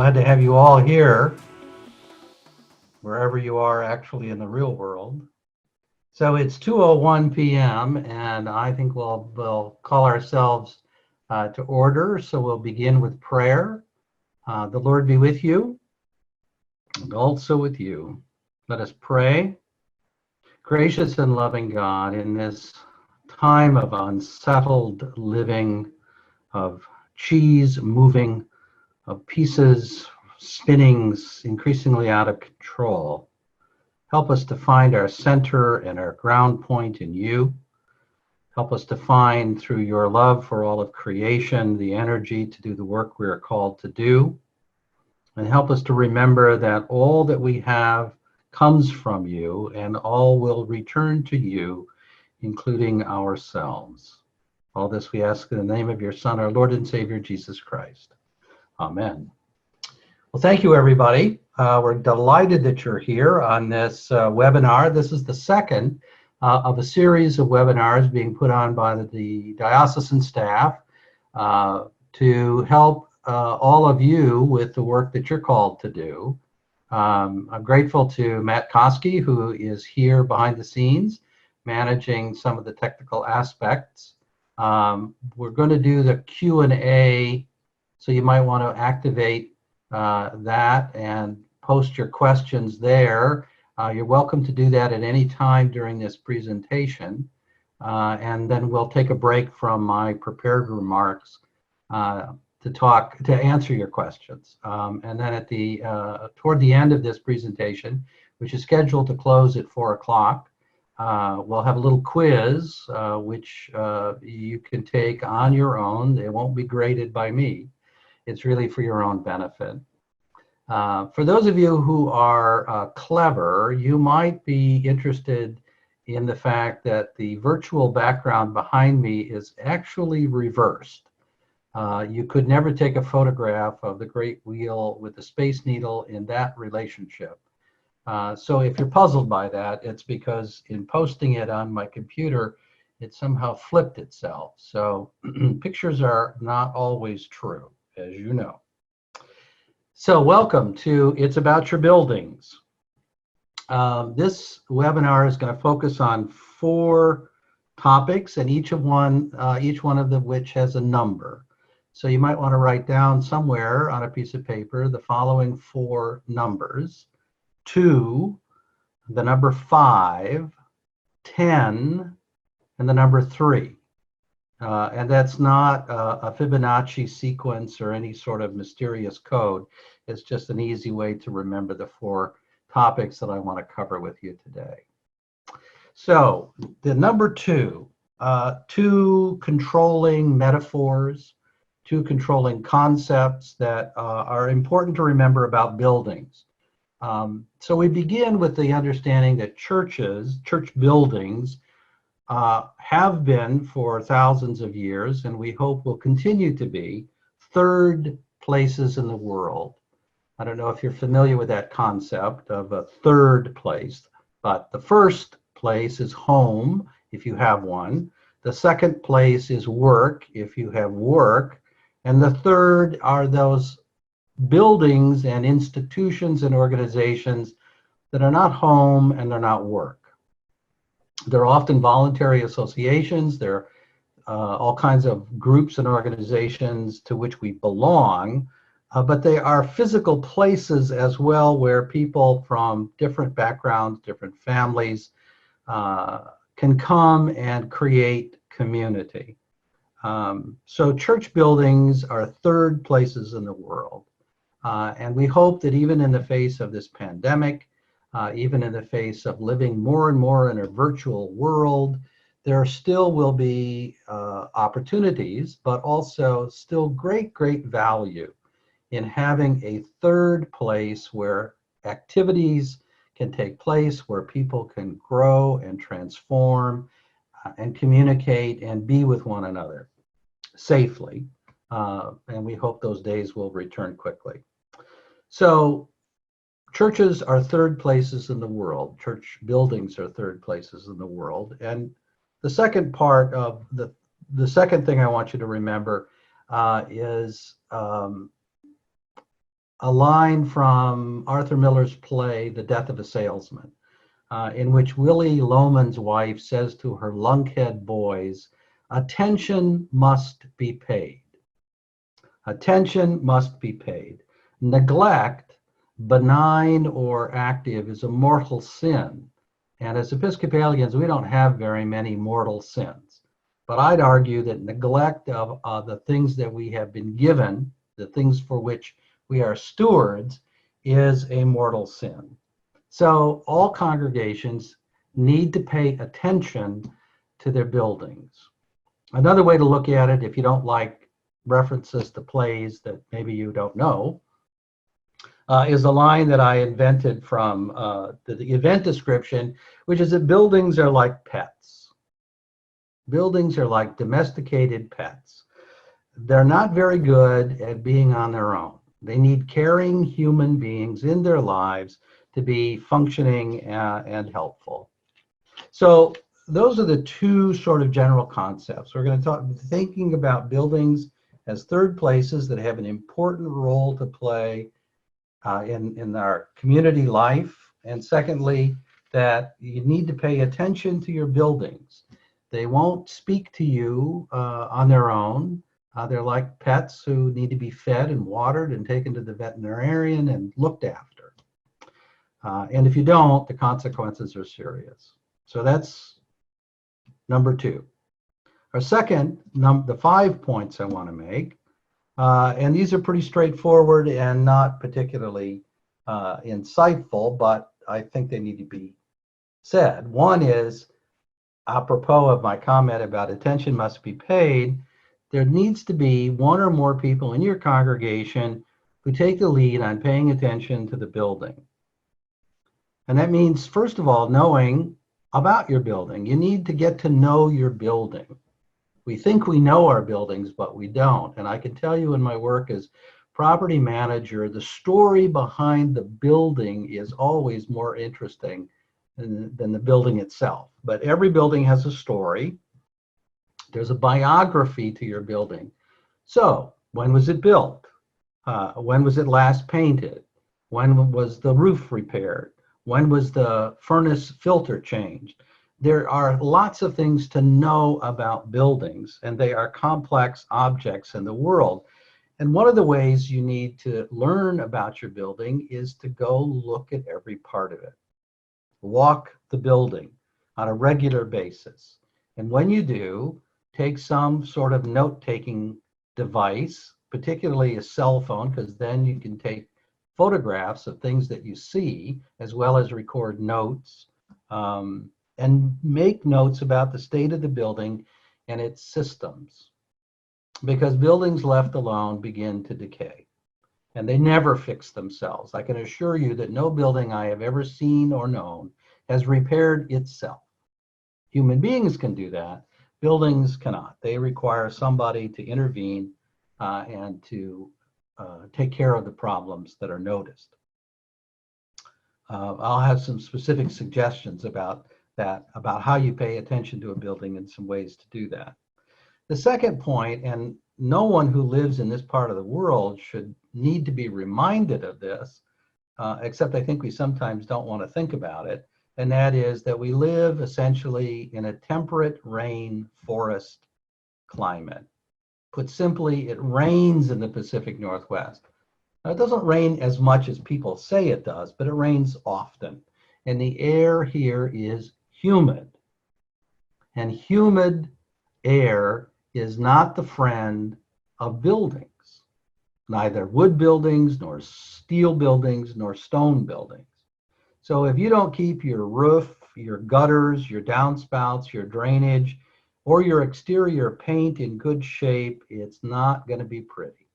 Glad to have you all here, wherever you are actually in the real world. So it's 2:01 p.m. and I think we'll call ourselves to order. So we'll begin with prayer. The Lord be with you and also with you. Let us pray. Gracious and loving God, in this time of unsettled living, of cheese moving, of pieces spinning increasingly out of control, help us to find our center and our ground point in you. Help us to find, through your love for all of creation, the energy to do the work we are called to do. And help us to remember that all that we have comes from you and all will return to you, including ourselves. All this we ask in the name of your Son, our Lord and Savior, Jesus Christ. Amen. Well, thank you, everybody. We're delighted that you're here on this webinar. This is the second of a series of webinars being put on by the diocesan staff to help all of you with the work that you're called to do. I'm grateful to Matt Koski, who is here behind the scenes, managing some of the technical aspects. We're going to do the Q&A, so you might want to activate that and post your questions there. You're welcome to do that at any time during this presentation. And then we'll take a break from my prepared remarks to answer your questions. And then at toward the end of this presentation, which is scheduled to close at 4 o'clock, we'll have a little quiz, which you can take on your own. It won't be graded by me. It's really for your own benefit. For those of you who are clever, you might be interested in the fact that the virtual background behind me is actually reversed. You could never take a photograph of the Great Wheel with the Space Needle in that relationship. So if you're puzzled by that, it's because in posting it on my computer, it somehow flipped itself. So pictures are not always true, as you know. So welcome to It's About Your Buildings. This webinar is going to focus on 4 topics, and each one of them which has a number. So you might want to write down somewhere on a piece of paper the following 4 numbers: 2, the number 5, 10, and the number 3. And that's not a Fibonacci sequence or any sort of mysterious code. It's just an easy way to remember the 4 topics that I want to cover with you today. So the number 2, 2 controlling metaphors, 2 controlling concepts that are important to remember about buildings. So we begin with the understanding that church buildings, have been for thousands of years, and we hope will continue to be, third places in the world. I don't know if you're familiar with that concept of a third place, but the first place is home, if you have one. The second place is work, if you have work. And the third are those buildings and institutions and organizations that are not home and they're not work. They're often voluntary associations. They're all kinds of groups and organizations to which we belong, but they are physical places as well where people from different backgrounds, different families can come and create community. So church buildings are third places in the world. And we hope that even in the face of this pandemic, even in the face of living more and more in a virtual world, there still will be opportunities, but also still great value in having a third place where activities can take place, where people can grow and transform and communicate and be with one another safely. And we hope those days will return quickly. So churches are third places in the world. Church buildings are third places in the world. And the second part of the second thing I want you to remember is a line from Arthur Miller's play, The Death of a Salesman, in which Willie Loman's wife says to her lunkhead boys, attention must be paid. Attention must be paid. Neglect, benign or active, is a mortal sin. And as Episcopalians, we don't have very many mortal sins. But I'd argue that neglect of the things that we have been given, the things for which we are stewards, is a mortal sin. So all congregations need to pay attention to their buildings. Another way to look at it, if you don't like references to plays that maybe you don't know, is a line that I invented from the event description, which is that buildings are like pets. Buildings are like domesticated pets. They're not very good at being on their own. They need caring human beings in their lives to be functioning and helpful. So those are the two sort of general concepts. We're going to talk thinking about buildings as third places that have an important role to play in our community life. And secondly, that you need to pay attention to your buildings. They won't speak to you on their own. They're like pets who need to be fed and watered and taken to the veterinarian and looked after. And if you don't, the consequences are serious. So that's number two. Our second, the 5 points I want to make, and these are pretty straightforward and not particularly insightful, but I think they need to be said. One is, apropos of my comment about attention must be paid, there needs to be one or more people in your congregation who take the lead on paying attention to the building. And that means, first of all, knowing about your building. You need to get to know your building. We think we know our buildings, but we don't. And I can tell you in my work as property manager, the story behind the building is always more interesting than the building itself. But every building has a story. There's a biography to your building. So, when was it built? When was it last painted? When was the roof repaired? When was the furnace filter changed? There are lots of things to know about buildings, and they are complex objects in the world. And one of the ways you need to learn about your building is to go look at every part of it. Walk the building on a regular basis. And when you do, take some sort of note-taking device, particularly a cell phone, because then you can take photographs of things that you see, as well as record notes, and make notes about the state of the building and its systems. Because buildings left alone begin to decay, and they never fix themselves. I can assure you that no building I have ever seen or known has repaired itself. Human beings can do that. Buildings cannot. They require somebody to intervene and to take care of the problems that are noticed. I'll have some specific suggestions about that, about how you pay attention to a building and some ways to do that. The second point, and no one who lives in this part of the world should need to be reminded of this, except I think we sometimes don't want to think about it, and that is that we live essentially in a temperate rain forest climate. Put simply, it rains in the Pacific Northwest. Now, it doesn't rain as much as people say it does, but it rains often. And the air here is humid. And humid air is not the friend of buildings, neither wood buildings, nor steel buildings, nor stone buildings. So if you don't keep your roof, your gutters, your downspouts, your drainage, or your exterior paint in good shape, it's not going to be pretty.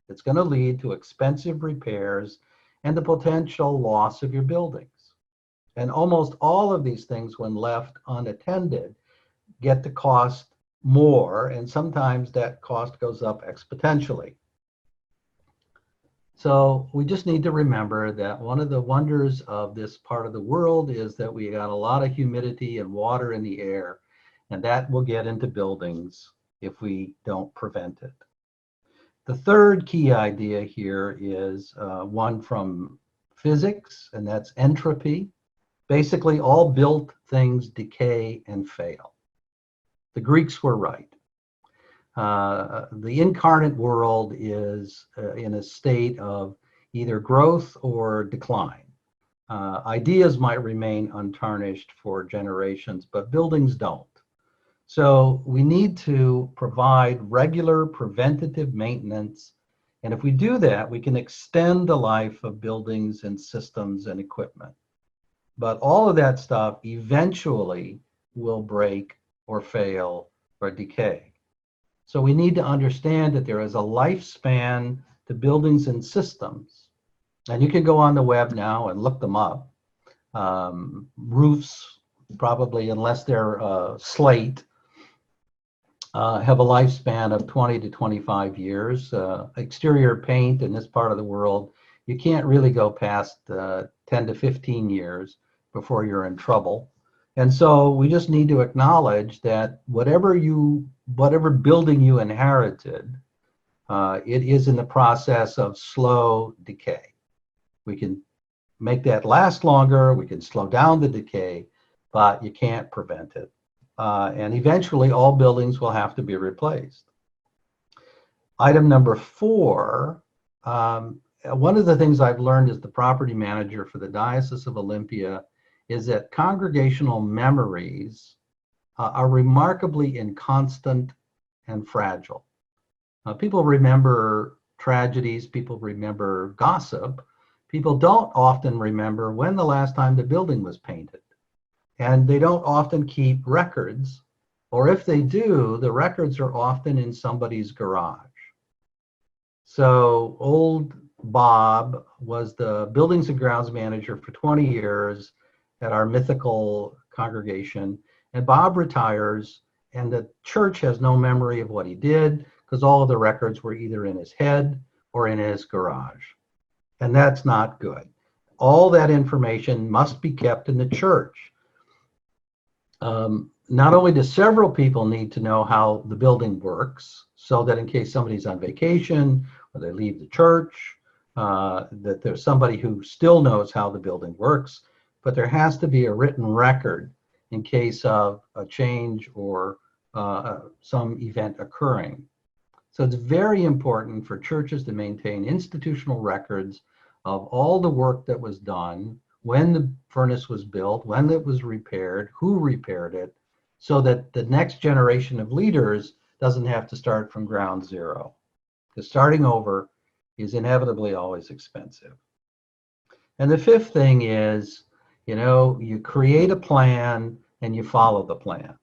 It's going to lead to expensive repairs and the potential loss of your buildings. And almost all of these things, when left unattended, get to cost more, and sometimes that cost goes up exponentially. So we just need to remember that one of the wonders of this part of the world is that we got a lot of humidity and water in the air, and that will get into buildings if we don't prevent it. The third key idea here is one from physics, and that's entropy. Basically, all built things decay and fail. The Greeks were right. The incarnate world is in a state of either growth or decline. Ideas might remain untarnished for generations, but buildings don't. So we need to provide regular preventative maintenance. And if we do that, we can extend the life of buildings and systems and equipment. But all of that stuff eventually will break or fail or decay. So we need to understand that there is a lifespan to buildings and systems. And you can go on the web now and look them up. Roofs, probably, unless they're slate, have a lifespan of 20 to 25 years. Exterior paint in this part of the world, you can't really go past 10 to 15 years before you're in trouble. And so we just need to acknowledge that whatever building you inherited, it is in the process of slow decay. We can make that last longer, we can slow down the decay, but you can't prevent it. And eventually all buildings will have to be replaced. Item number 4, one of the things I've learned as the property manager for the Diocese of Olympia is that congregational memories are remarkably inconstant and fragile. People remember tragedies, people remember gossip. People don't often remember when the last time the building was painted. And they don't often keep records, or if they do, the records are often in somebody's garage. So old Bob was the buildings and grounds manager for 20 years at our mythical congregation, and Bob retires, and the church has no memory of what he did because all of the records were either in his head or in his garage. And that's not good. All that information must be kept in the church. Not only do several people need to know how the building works, so that in case somebody's on vacation or they leave the church, that there's somebody who still knows how the building works, but there has to be a written record in case of a change or some event occurring. So it's very important for churches to maintain institutional records of all the work that was done, when the furnace was built, when it was repaired, who repaired it, so that the next generation of leaders doesn't have to start from ground zero. Because starting over is inevitably always expensive. And the fifth thing is, you create a plan and you follow the plan.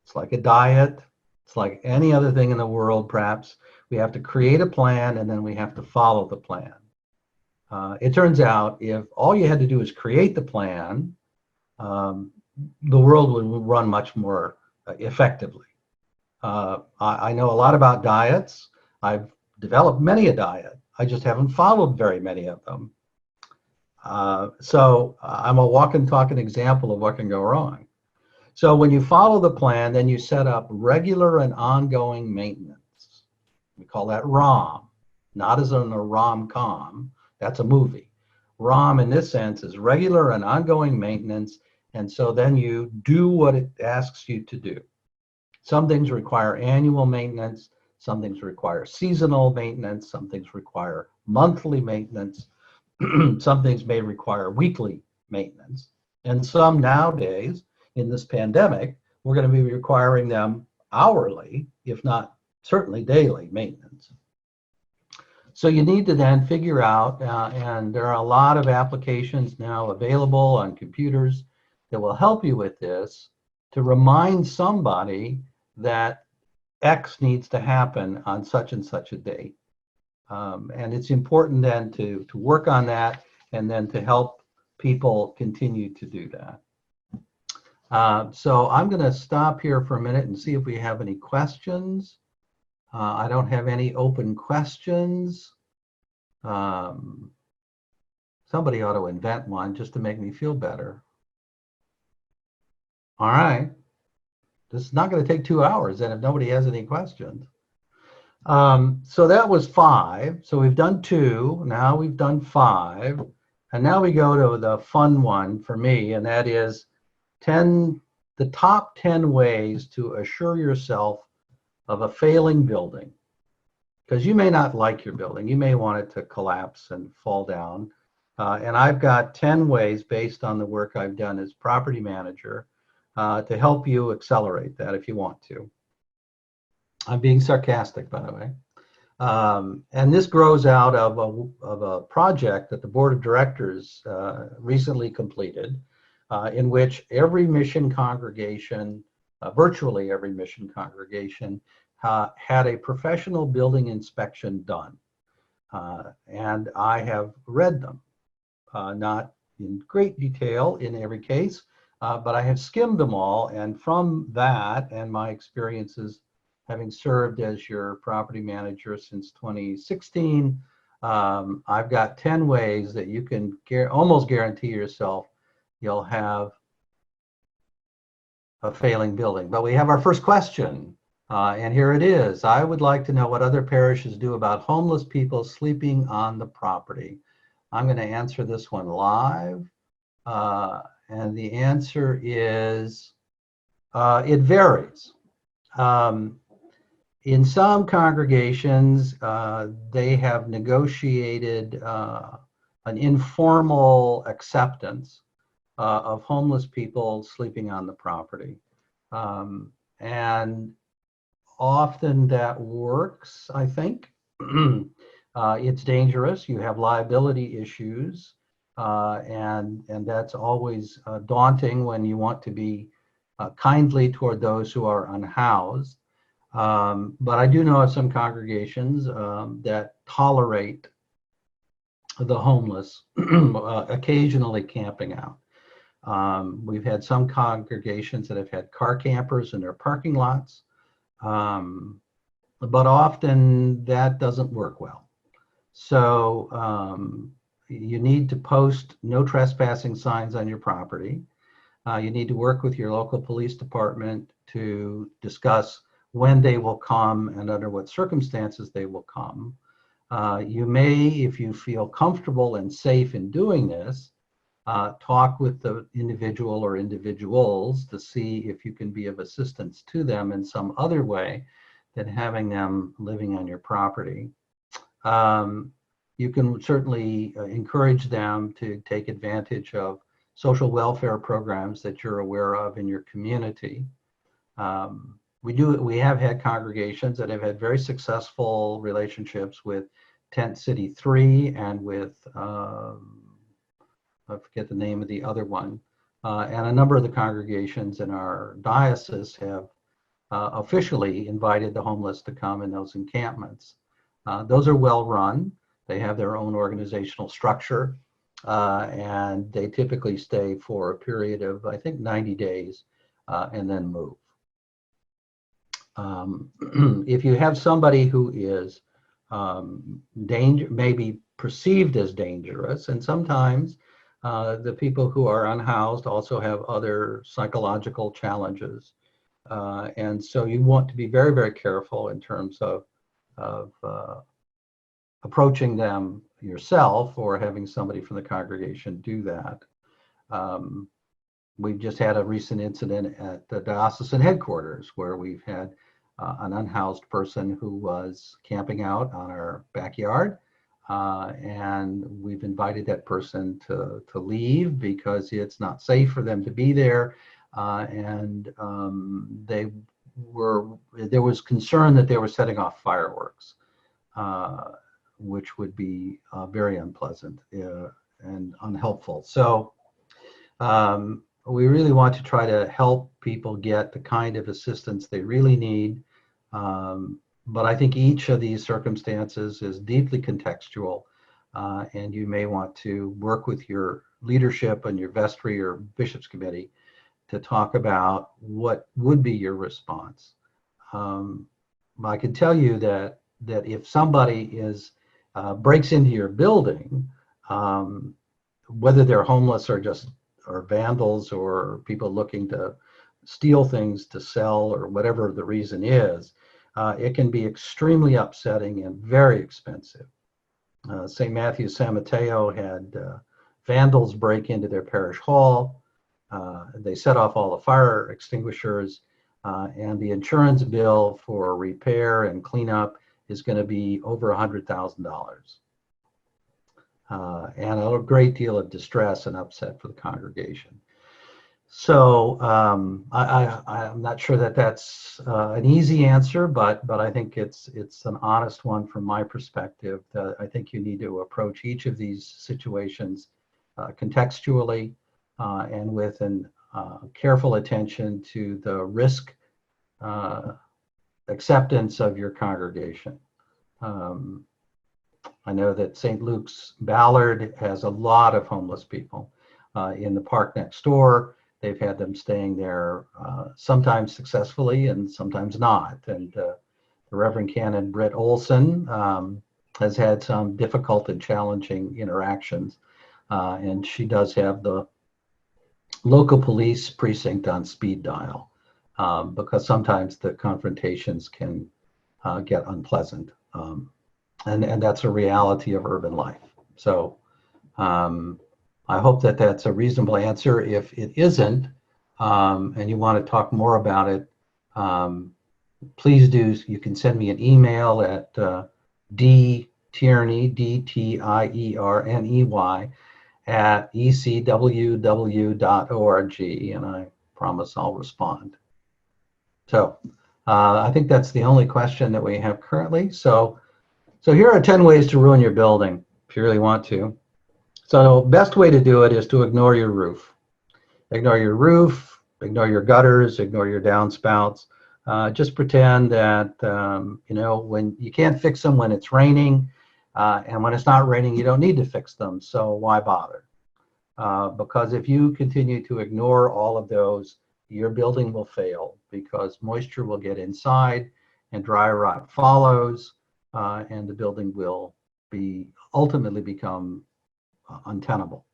It's like a diet. It's like any other thing in the world, perhaps. We have to create a plan and then we have to follow the plan. It turns out if all you had to do is create the plan, the world would run much more effectively. I know a lot about diets. I've developed many a diet. I just haven't followed very many of them. So I'm a walking, talking example of what can go wrong. So when you follow the plan, then you set up regular and ongoing maintenance. We call that ROM, not as in a rom-com. That's a movie. ROM in this sense is regular and ongoing maintenance. And so then you do what it asks you to do. Some things require annual maintenance. Some things require seasonal maintenance. Some things require monthly maintenance. Some things may require weekly maintenance. And some nowadays, in this pandemic, we're going to be requiring them hourly, if not certainly daily maintenance. So you need to then figure out, and there are a lot of applications now available on computers that will help you with this, to remind somebody that X needs to happen on such and such a date. And it's important then to work on that and then to help people continue to do that. So I'm going to stop here for a minute and see if we have any questions. I don't have any open questions. Somebody ought to invent one just to make me feel better. All right. This is not going to take 2 hours then if nobody has any questions. So that was 5. So we've done 2. Now we've done 5. And now we go to the fun one for me, and that is the top 10 ways to assure yourself of a failing building. Because you may not like your building. You may want it to collapse and fall down. And I've got 10 ways based on the work I've done as property manager to help you accelerate that if you want to. I'm being sarcastic, by the way. And this grows out of a project that the board of directors recently completed, in which every mission congregation, virtually every mission congregation, had a professional building inspection done. And I have read them, not in great detail in every case, but I have skimmed them all. And from that and my experiences having served as your property manager since 2016, I've got 10 ways that you can almost guarantee yourself you'll have a failing building. But we have our first question, and here it is. I would like to know what other parishes do about homeless people sleeping on the property. I'm going to answer this one live, and the answer is it varies. In some congregations, they have negotiated an informal acceptance of homeless people sleeping on the property. And often that works, I think. It's dangerous. You have liability issues, and that's always daunting when you want to be kindly toward those who are unhoused. But I do know of some congregations that tolerate the homeless occasionally camping out. We've had some congregations that have had car campers in their parking lots, but often that doesn't work well. So you need to post no trespassing signs on your property. You need to work with your local police department to discuss when they will come and under what circumstances they will come. You may, if you feel comfortable and safe in doing this, talk with the individual or individuals to see if you can be of assistance to them in some other way than having them living on your property. You can certainly encourage them to take advantage of social welfare programs that you're aware of in your community. We have had congregations that have had very successful relationships with Tent City 3 and with, I forget the name of the other one, and a number of the congregations in our diocese have officially invited the homeless to come in those encampments. Those are well run. They have their own organizational structure, and they typically stay for a period of, I think, 90 days and then move. If you have somebody who is maybe perceived as dangerous, and sometimes the people who are unhoused also have other psychological challenges. And so you want to be very, very careful in terms of approaching them yourself or having somebody from the congregation do that. We've just had a recent incident at the diocesan headquarters where we've had an unhoused person who was camping out on our backyard. And we've invited that person to leave because it's not safe for them to be there. And there was concern that they were setting off fireworks, which would be very unpleasant and unhelpful. So we really want to try to help people get the kind of assistance they really need. But I think each of these circumstances is deeply contextual, and you may want to work with your leadership and your vestry or bishop's committee to talk about what would be your response. I can tell you that if somebody breaks into your building, whether they're homeless or vandals or people looking to steal things to sell or whatever the reason is, it can be extremely upsetting and very expensive. St. Matthew's San Mateo had vandals break into their parish hall. They set off all the fire extinguishers, and the insurance bill for repair and cleanup is going to be over $100,000. And a great deal of distress and upset for the congregation. So I'm not sure that that's an easy answer, but I think it's an honest one from my perspective. I think you need to approach each of these situations contextually and with an careful attention to the risk acceptance of your congregation. I know that St. Luke's Ballard has a lot of homeless people in the park next door. They've had them staying there sometimes successfully and sometimes not. And the Reverend Canon Britt Olson has had some difficult and challenging interactions. And she does have the local police precinct on speed dial because sometimes the confrontations can get unpleasant. And that's a reality of urban life. So I hope that that's a reasonable answer. If it isn't, and you want to talk more about it, please do. You can send me an email at dtierney, DTIERNEY, at ecww.org, and I promise I'll respond. So I think that's the only question that we have currently. So here are 10 ways to ruin your building if you really want to. So best way to do it is to ignore your roof. Ignore your roof, ignore your gutters, ignore your downspouts. Just pretend that, when you can't fix them when it's raining, and when it's not raining, you don't need to fix them. So why bother? Because if you continue to ignore all of those, your building will fail because moisture will get inside and dry rot follows, and the building will ultimately become untenable.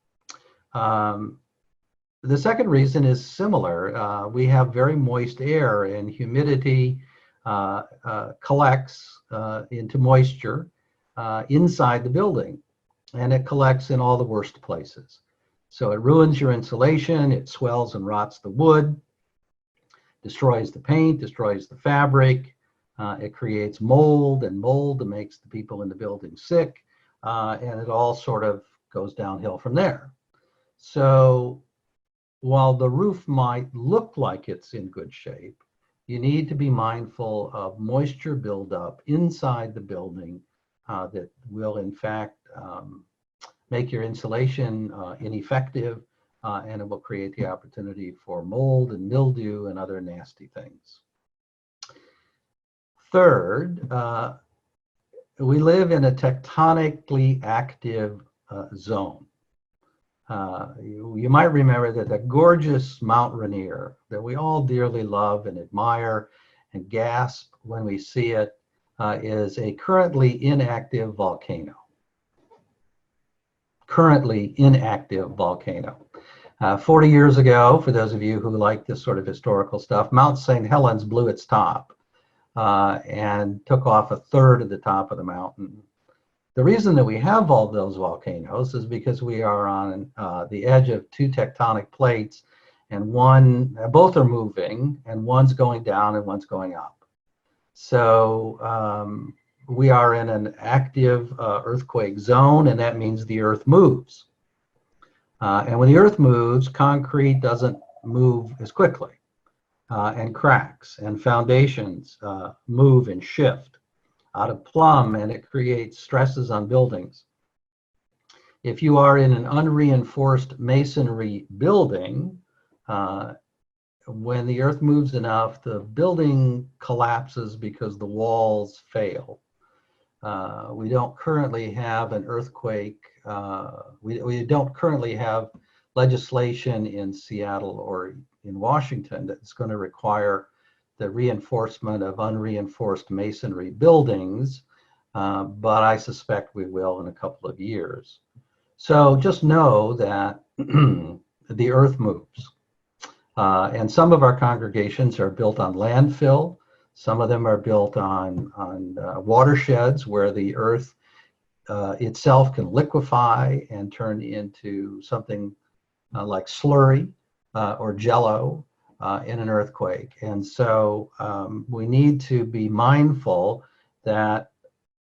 The second reason is similar. We have very moist air, and humidity collects into moisture inside the building, and it collects in all the worst places. So it ruins your insulation, it swells and rots the wood, destroys the paint, destroys the fabric, it creates mold, and mold makes the people in the building sick, and it all sort of goes downhill from there. So while the roof might look like it's in good shape, you need to be mindful of moisture buildup inside the building that will in fact make your insulation ineffective, and it will create the opportunity for mold and mildew and other nasty things. Third, we live in a tectonically active zone. You might remember that the gorgeous Mount Rainier that we all dearly love and admire and gasp when we see it is a currently inactive volcano. Currently inactive volcano. 40 years ago, for those of you who like this sort of historical stuff, Mount St. Helens blew its top and took off a third of the top of the mountain. The reason that we have all those volcanoes is because we are on the edge of two tectonic plates, and both are moving, and one's going down and one's going up. So we are in an active earthquake zone, and that means the earth moves. And when the earth moves, concrete doesn't move as quickly, and cracks, and foundations move and shift out of plumb, and it creates stresses on buildings. If you are in an unreinforced masonry building, when the earth moves enough, the building collapses because the walls fail. We don't currently have an earthquake. We don't currently have legislation in Seattle or in Washington that's going to require the reinforcement of unreinforced masonry buildings, but I suspect we will in a couple of years. So just know that the earth moves. And some of our congregations are built on landfill. Some of them are built on watersheds where the earth itself can liquefy and turn into something like slurry or jello in an earthquake. And so we need to be mindful that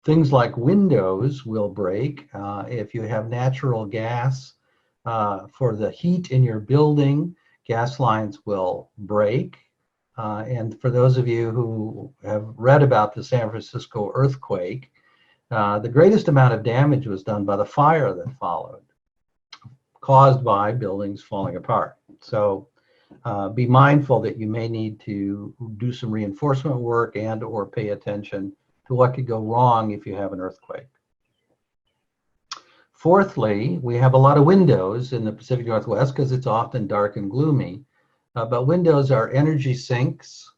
things like windows will break. If you have natural gas for the heat in your building, gas lines will break. And for those of you who have read about the San Francisco earthquake, the greatest amount of damage was done by the fire that followed, caused by buildings falling apart. So be mindful that you may need to do some reinforcement work and or pay attention to what could go wrong if you have an earthquake. Fourthly, we have a lot of windows in the Pacific Northwest because it's often dark and gloomy, but windows are energy sinks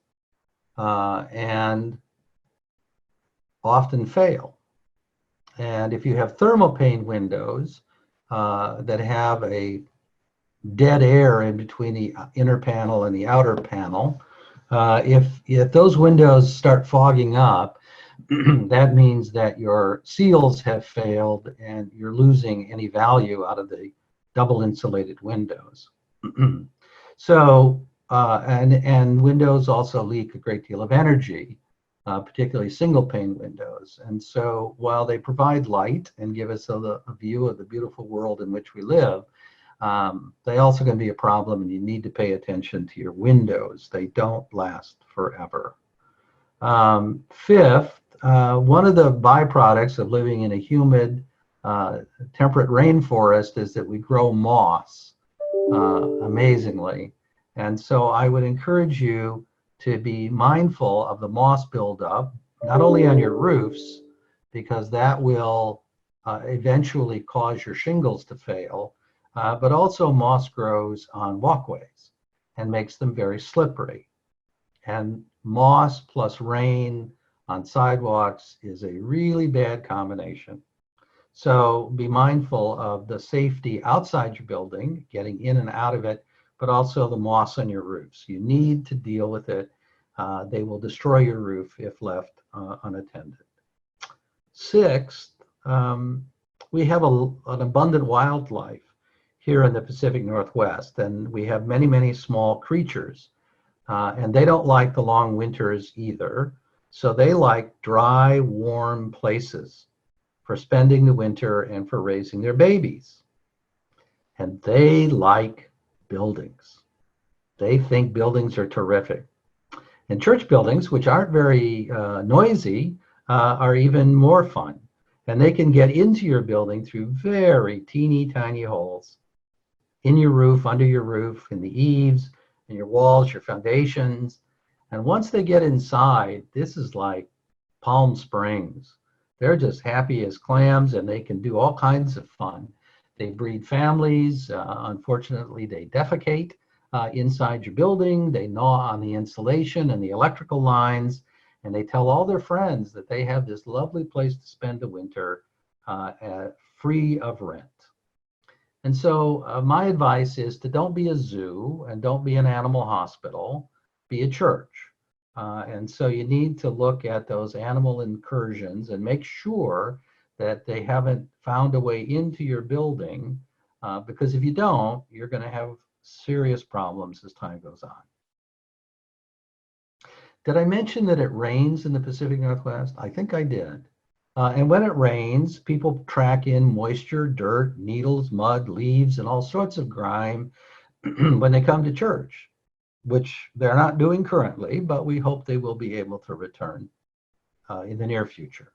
and often fail. And if you have thermal pane windows that have a dead air in between the inner panel and the outer panel, if those windows start fogging up, that means that your seals have failed and you're losing any value out of the double insulated windows. So, and windows also leak a great deal of energy, particularly single pane windows. And so while they provide light and give us a view of the beautiful world in which we live, they also can be a problem, and you need to pay attention to your windows. They don't last forever. Fifth, one of the byproducts of living in a humid, temperate rainforest is that we grow moss amazingly. And so I would encourage you to be mindful of the moss buildup, not only on your roofs, because that will eventually cause your shingles to fail, but also moss grows on walkways and makes them very slippery. And moss plus rain on sidewalks is a really bad combination. So be mindful of the safety outside your building, getting in and out of it, but also the moss on your roofs. You need to deal with it. They will destroy your roof if left unattended. Sixth, we have an abundant wildlife here in the Pacific Northwest, and we have many, many small creatures. And they don't like the long winters either. So they like dry, warm places for spending the winter and for raising their babies. And they like buildings. They think buildings are terrific. And church buildings, which aren't very noisy, are even more fun. And they can get into your building through very teeny tiny holes in your roof, under your roof, in the eaves, in your walls, your foundations. And once they get inside, this is like Palm Springs. They're just happy as clams, and they can do all kinds of fun. They breed families. Unfortunately, they defecate inside your building. They gnaw on the insulation and the electrical lines, and they tell all their friends that they have this lovely place to spend the winter free of rent. And so my advice is to don't be a zoo and don't be an animal hospital, be a church. And so you need to look at those animal incursions and make sure that they haven't found a way into your building, because if you don't, you're going to have serious problems as time goes on. Did I mention that it rains in the Pacific Northwest? I think I did. And when it rains, people track in moisture, dirt, needles, mud, leaves, and all sorts of grime when they come to church, which they're not doing currently, but we hope they will be able to return in the near future.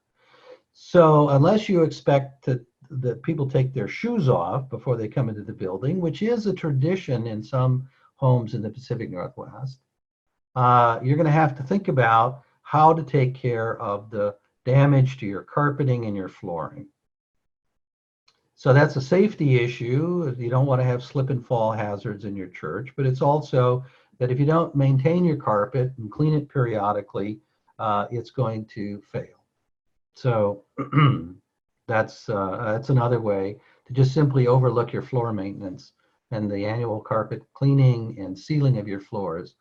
So unless you expect that people take their shoes off before they come into the building, which is a tradition in some homes in the Pacific Northwest, you're going to have to think about how to take care of the damage to your carpeting and your flooring. So that's a safety issue. You don't want to have slip and fall hazards in your church, but it's also that if you don't maintain your carpet and clean it periodically, it's going to fail. So that's another way to just simply overlook your floor maintenance, and the annual carpet cleaning and sealing of your floors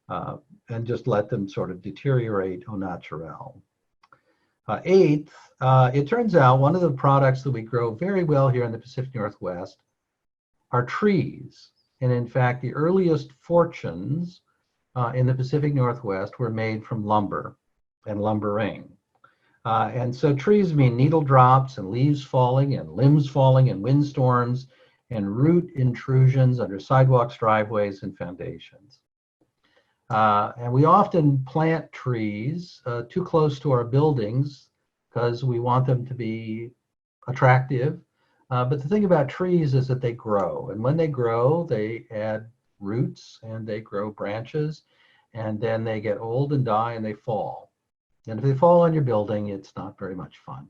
and just let them sort of deteriorate au naturel. Eighth, it turns out one of the products that we grow very well here in the Pacific Northwest are trees. And in fact, the earliest fortunes in the Pacific Northwest were made from lumber and lumbering. And so trees mean needle drops and leaves falling and limbs falling and windstorms and root intrusions under sidewalks, driveways, and foundations. And we often plant trees too close to our buildings because we want them to be attractive. But the thing about trees is that they grow. And when they grow, they add roots and they grow branches. And then they get old and die and they fall. And if they fall on your building, it's not very much fun.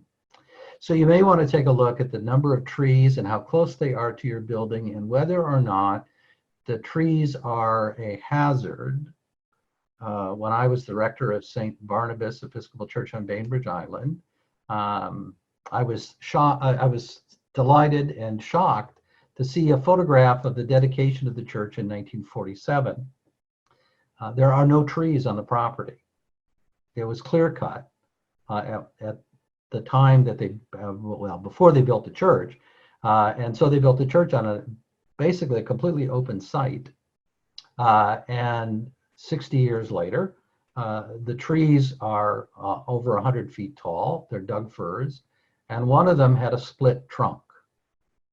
So you may want to take a look at the number of trees and how close they are to your building and whether or not the trees are a hazard. When I was the rector of St. Barnabas Episcopal Church on Bainbridge Island, I was delighted and shocked to see a photograph of the dedication of the church in 1947. There are no trees on the property. It was clear cut at the time that they, well, before they built the church. And so they built the church on basically a completely open site. And 60 years later, the trees are over 100 feet tall. They're Doug firs. And one of them had a split trunk.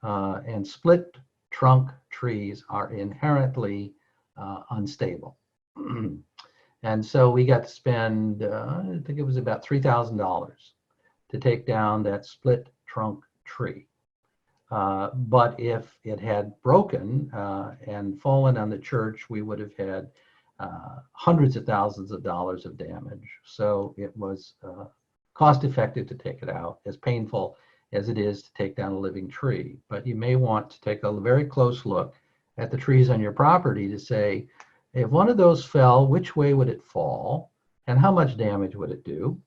And split trunk trees are inherently unstable. And so we got to spend, I think it was about $3,000 to take down that split trunk tree. But if it had broken and fallen on the church, we would have had hundreds of thousands of dollars of damage. So it was cost effective to take it out, as painful as it is to take down a living tree. But you may want to take a very close look at the trees on your property to say, if one of those fell, which way would it fall? And how much damage would it do?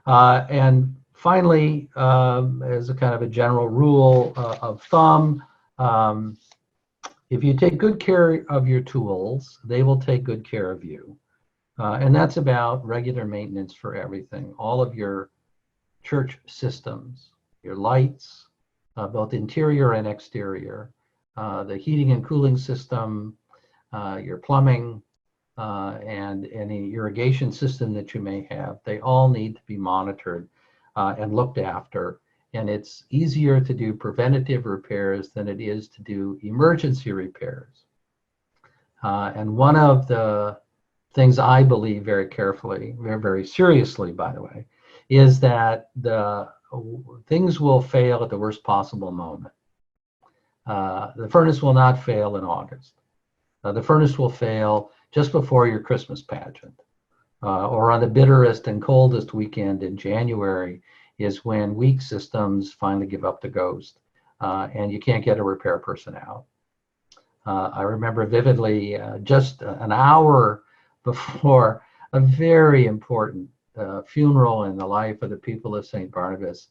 And finally, as a kind of a general rule of thumb, if you take good care of your tools, they will take good care of you. And that's about regular maintenance for everything. All of your church systems, your lights, both interior and exterior, the heating and cooling system, your plumbing, and any irrigation system that you may have, they all need to be monitored and looked after. And it's easier to do preventative repairs than it is to do emergency repairs. And one of the things I believe very carefully, very seriously, by the way, is that the things will fail at the worst possible moment. The furnace will not fail in August. The furnace will fail just before your Christmas pageant, or on the bitterest and coldest weekend in January is when weak systems finally give up the ghost, and you can't get a repair person out. I remember vividly just an hour before a very important funeral in the life of the people of St. Barnabas,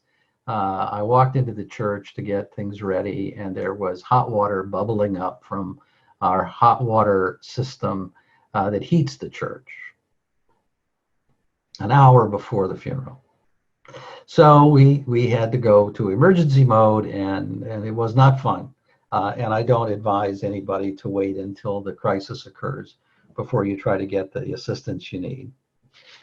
I walked into the church to get things ready, and there was hot water bubbling up from our hot water system that heats the church an hour before the funeral. So we had to go to emergency mode, and it was not fun. And I don't advise anybody to wait until the crisis occurs before you try to get the assistance you need.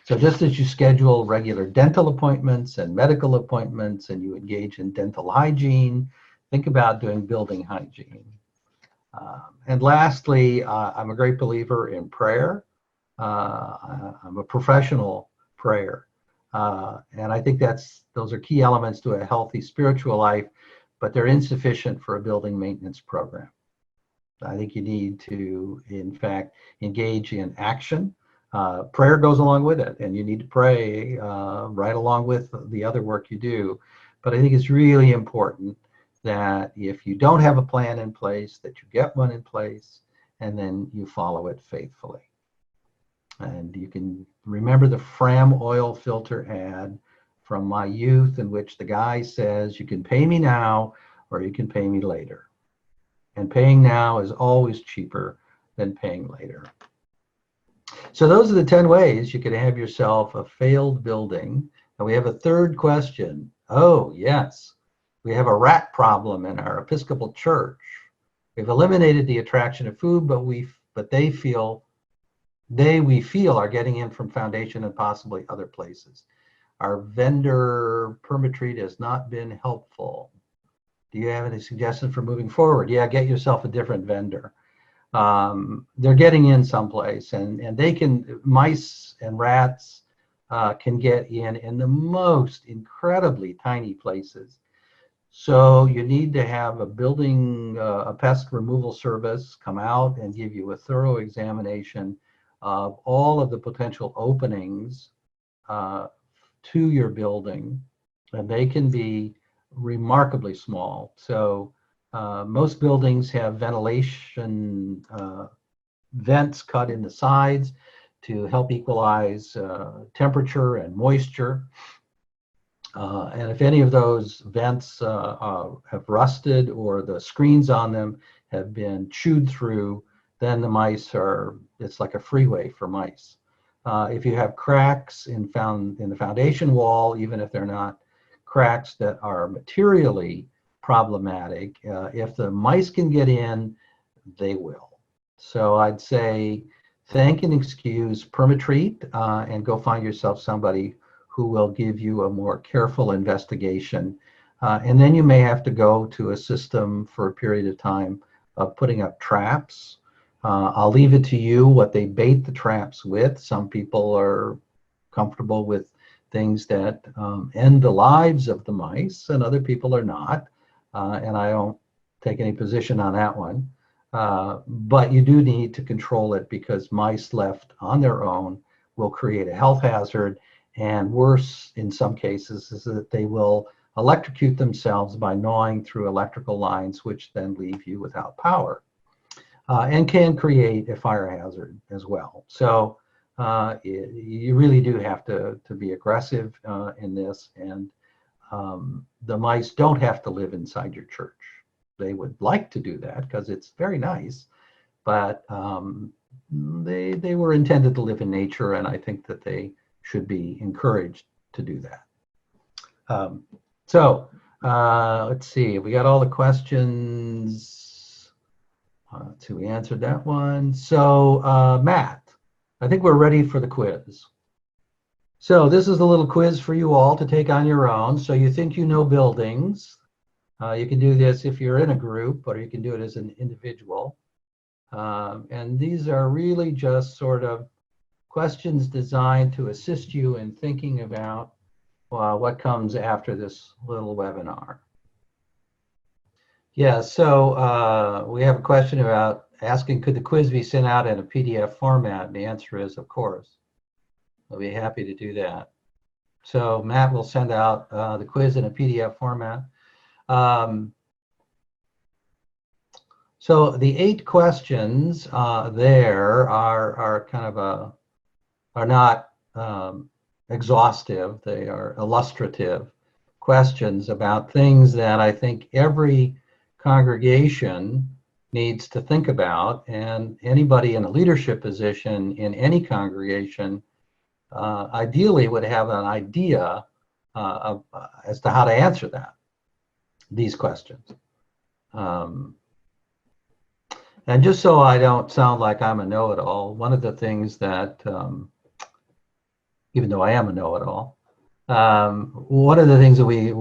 So just as you schedule regular dental appointments and medical appointments and you engage in dental hygiene, think about doing building hygiene. And lastly, I'm a great believer in prayer. I'm a professional prayer. And I think those are key elements to a healthy spiritual life, but they're insufficient for a building maintenance program. I think you need to, in fact, engage in action. Prayer goes along with it, and you need to pray right along with the other work you do. But I think it's really important that if you don't have a plan in place, that you get one in place, and then you follow it faithfully. And you can remember the Fram oil filter ad from my youth, in which the guy says, you can pay me now or you can pay me later. And paying now is always cheaper than paying later. So those are the 10 ways you can have yourself a failed building. And we have a third question. Oh, yes. We have a rat problem in our Episcopal church. We've eliminated the attraction of food, but we feel are getting in from foundation and possibly other places. Our vendor permitreat has not been helpful. Do you have any suggestions for moving forward? Yeah, get yourself a different vendor. They're getting in someplace, and they can, mice and rats can get in the most incredibly tiny places. So you need to have a building, a pest removal service come out and give you a thorough examination of all of the potential openings to your building, and they can be remarkably small. So most buildings have ventilation vents cut in the sides to help equalize temperature and moisture. And if any of those vents have rusted or the screens on them have been chewed through, then the mice it's like a freeway for mice. If you have cracks in the foundation wall, even if they're not cracks that are materially problematic, if the mice can get in, they will. So I'd say thank and excuse permitreat and go find yourself somebody who will give you a more careful investigation. And then you may have to go to a system for a period of time of putting up traps. I'll leave it to you what they bait the traps with. Some people are comfortable with things that end the lives of the mice, and other people are not. And I don't take any position on that one. But you do need to control it, because mice left on their own will create a health hazard. And worse, in some cases, is that they will electrocute themselves by gnawing through electrical lines, which then leave you without power, and can create a fire hazard as well. So you really do have to be aggressive in this. And the mice don't have to live inside your church. They would like to do that because it's very nice, but they were intended to live in nature, and I think that they should be encouraged to do that. Let's see, we got all the questions. So we answered that one. So Matt, I think we're ready for the quiz. So this is a little quiz for you all to take on your own. So you think you know buildings. You can do this if you're in a group, or you can do it as an individual. And these are really just sort of questions designed to assist you in thinking about what comes after this little webinar. Yeah, so we have a question about asking, could the quiz be sent out in a PDF format? And the answer is, of course. I'll be happy to do that. So Matt will send out the quiz in a PDF format. So the 8 questions there are kind of are not exhaustive. They are illustrative questions about things that I think every congregation needs to think about, and anybody in a leadership position in any congregation ideally would have an idea as to how to answer these questions. And just so I don't sound like I'm a know-it-all, one of the things that, even though I am a know-it-all, one of the things that we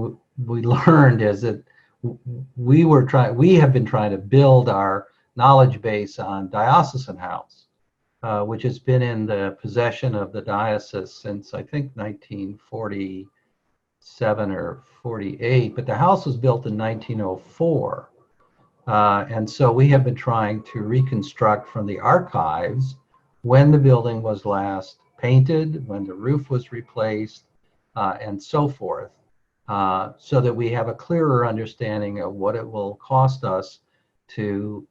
learned is that we have been trying to build our knowledge base on Diocesan House, which has been in the possession of the diocese since I think 1947 or 48, but the house was built in 1904. And so we have been trying to reconstruct from the archives when the building was last painted, when the roof was replaced, and so forth, so that we have a clearer understanding of what it will cost us to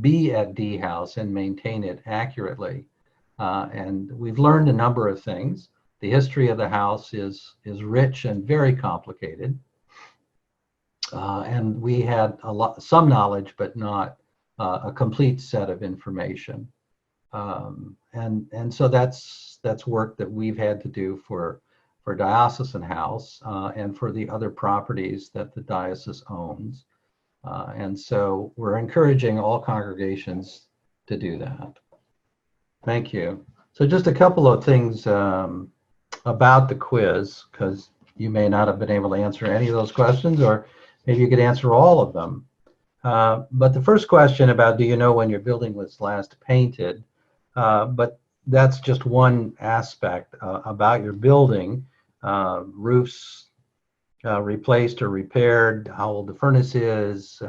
be at D House and maintain it accurately. And we've learned a number of things. The history of the house is rich and very complicated. And we had some knowledge, but not a complete set of information. And so that's work that we've had to do for Diocesan House and for the other properties that the diocese owns. And so we're encouraging all congregations to do that. Thank you. So just a couple of things about the quiz, because you may not have been able to answer any of those questions, or maybe you could answer all of them. But the first question about, do you know when your building was last painted? But that's just one aspect about your building. Roofs replaced or repaired, how old the furnace is,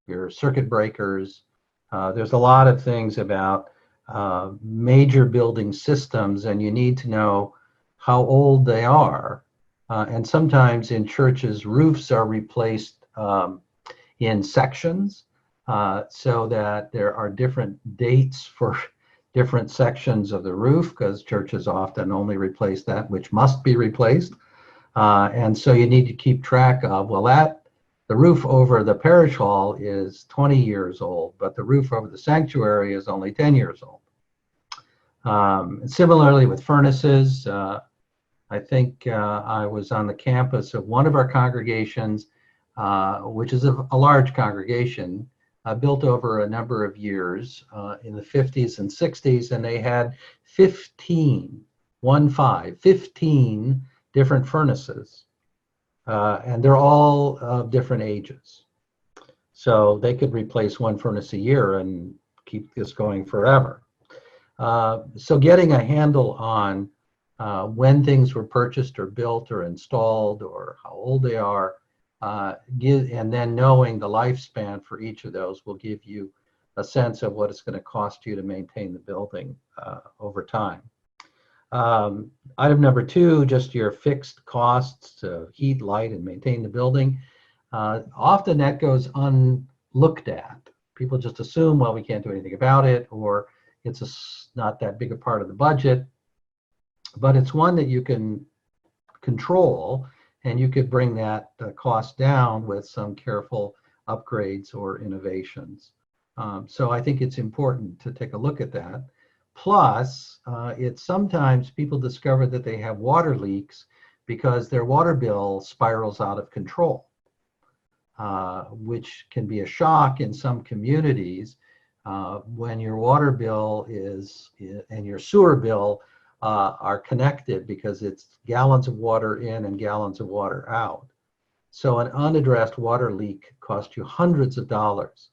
your circuit breakers. There's a lot of things about major building systems, and you need to know how old they are. And sometimes in churches, roofs are replaced in sections so that there are different dates for different sections of the roof, because churches often only replace that which must be replaced. And so you need to keep track of, well, the roof over the parish hall is 20 years old, but the roof over the sanctuary is only 10 years old. Similarly with furnaces, I think I was on the campus of one of our congregations, which is a large congregation, built over a number of years in the 50s and 60s, and they had 15 different furnaces, and they're all of different ages. So they could replace one furnace a year and keep this going forever. So getting a handle on when things were purchased or built or installed or how old they are, and then knowing the lifespan for each of those will give you a sense of what it's going to cost you to maintain the building over time. Item number 2, just your fixed costs to heat, light, and maintain the building. Often that goes unlooked at. People just assume, well, we can't do anything about it, or it's not that big a part of the budget. But it's one that you can control, and you could bring that cost down with some careful upgrades or innovations. So I think it's important to take a look at that. Plus, it's sometimes people discover that they have water leaks because their water bill spirals out of control, which can be a shock in some communities when your water bill and your sewer bill are connected, because it's gallons of water in and gallons of water out. So an unaddressed water leak costs you hundreds of dollars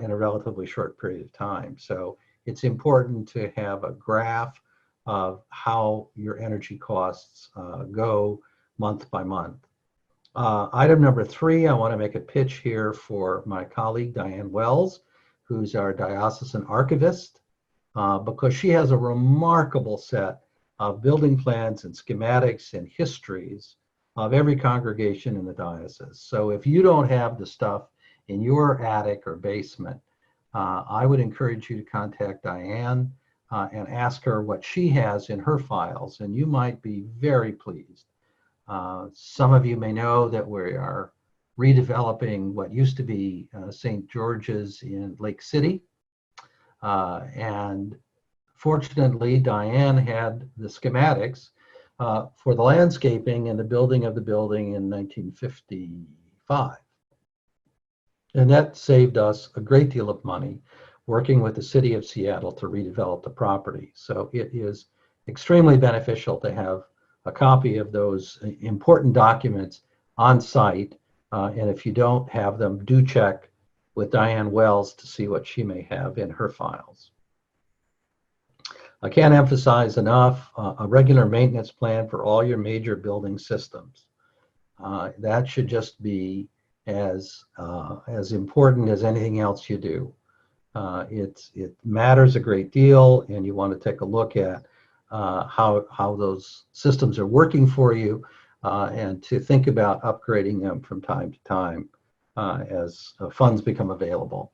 in a relatively short period of time. So it's important to have a graph of how your energy costs go month by month. Item number 3, I want to make a pitch here for my colleague Diane Wells, who's our Diocesan Archivist, because she has a remarkable set of building plans and schematics and histories of every congregation in the diocese. So if you don't have the stuff in your attic or basement, I would encourage you to contact Diane and ask her what she has in her files, and you might be very pleased. Some of you may know that we are redeveloping what used to be St. George's in Lake City. And fortunately, Diane had the schematics for the landscaping and the building of the building in 1955. And that saved us a great deal of money working with the city of Seattle to redevelop the property. So it is extremely beneficial to have a copy of those important documents on site. And if you don't have them, do check with Diane Wells to see what she may have in her files. I can't emphasize enough a regular maintenance plan for all your major building systems. That should just be as important as anything else you do. It matters a great deal, and you want to take a look at how those systems are working for you, and to think about upgrading them from time to time as funds become available.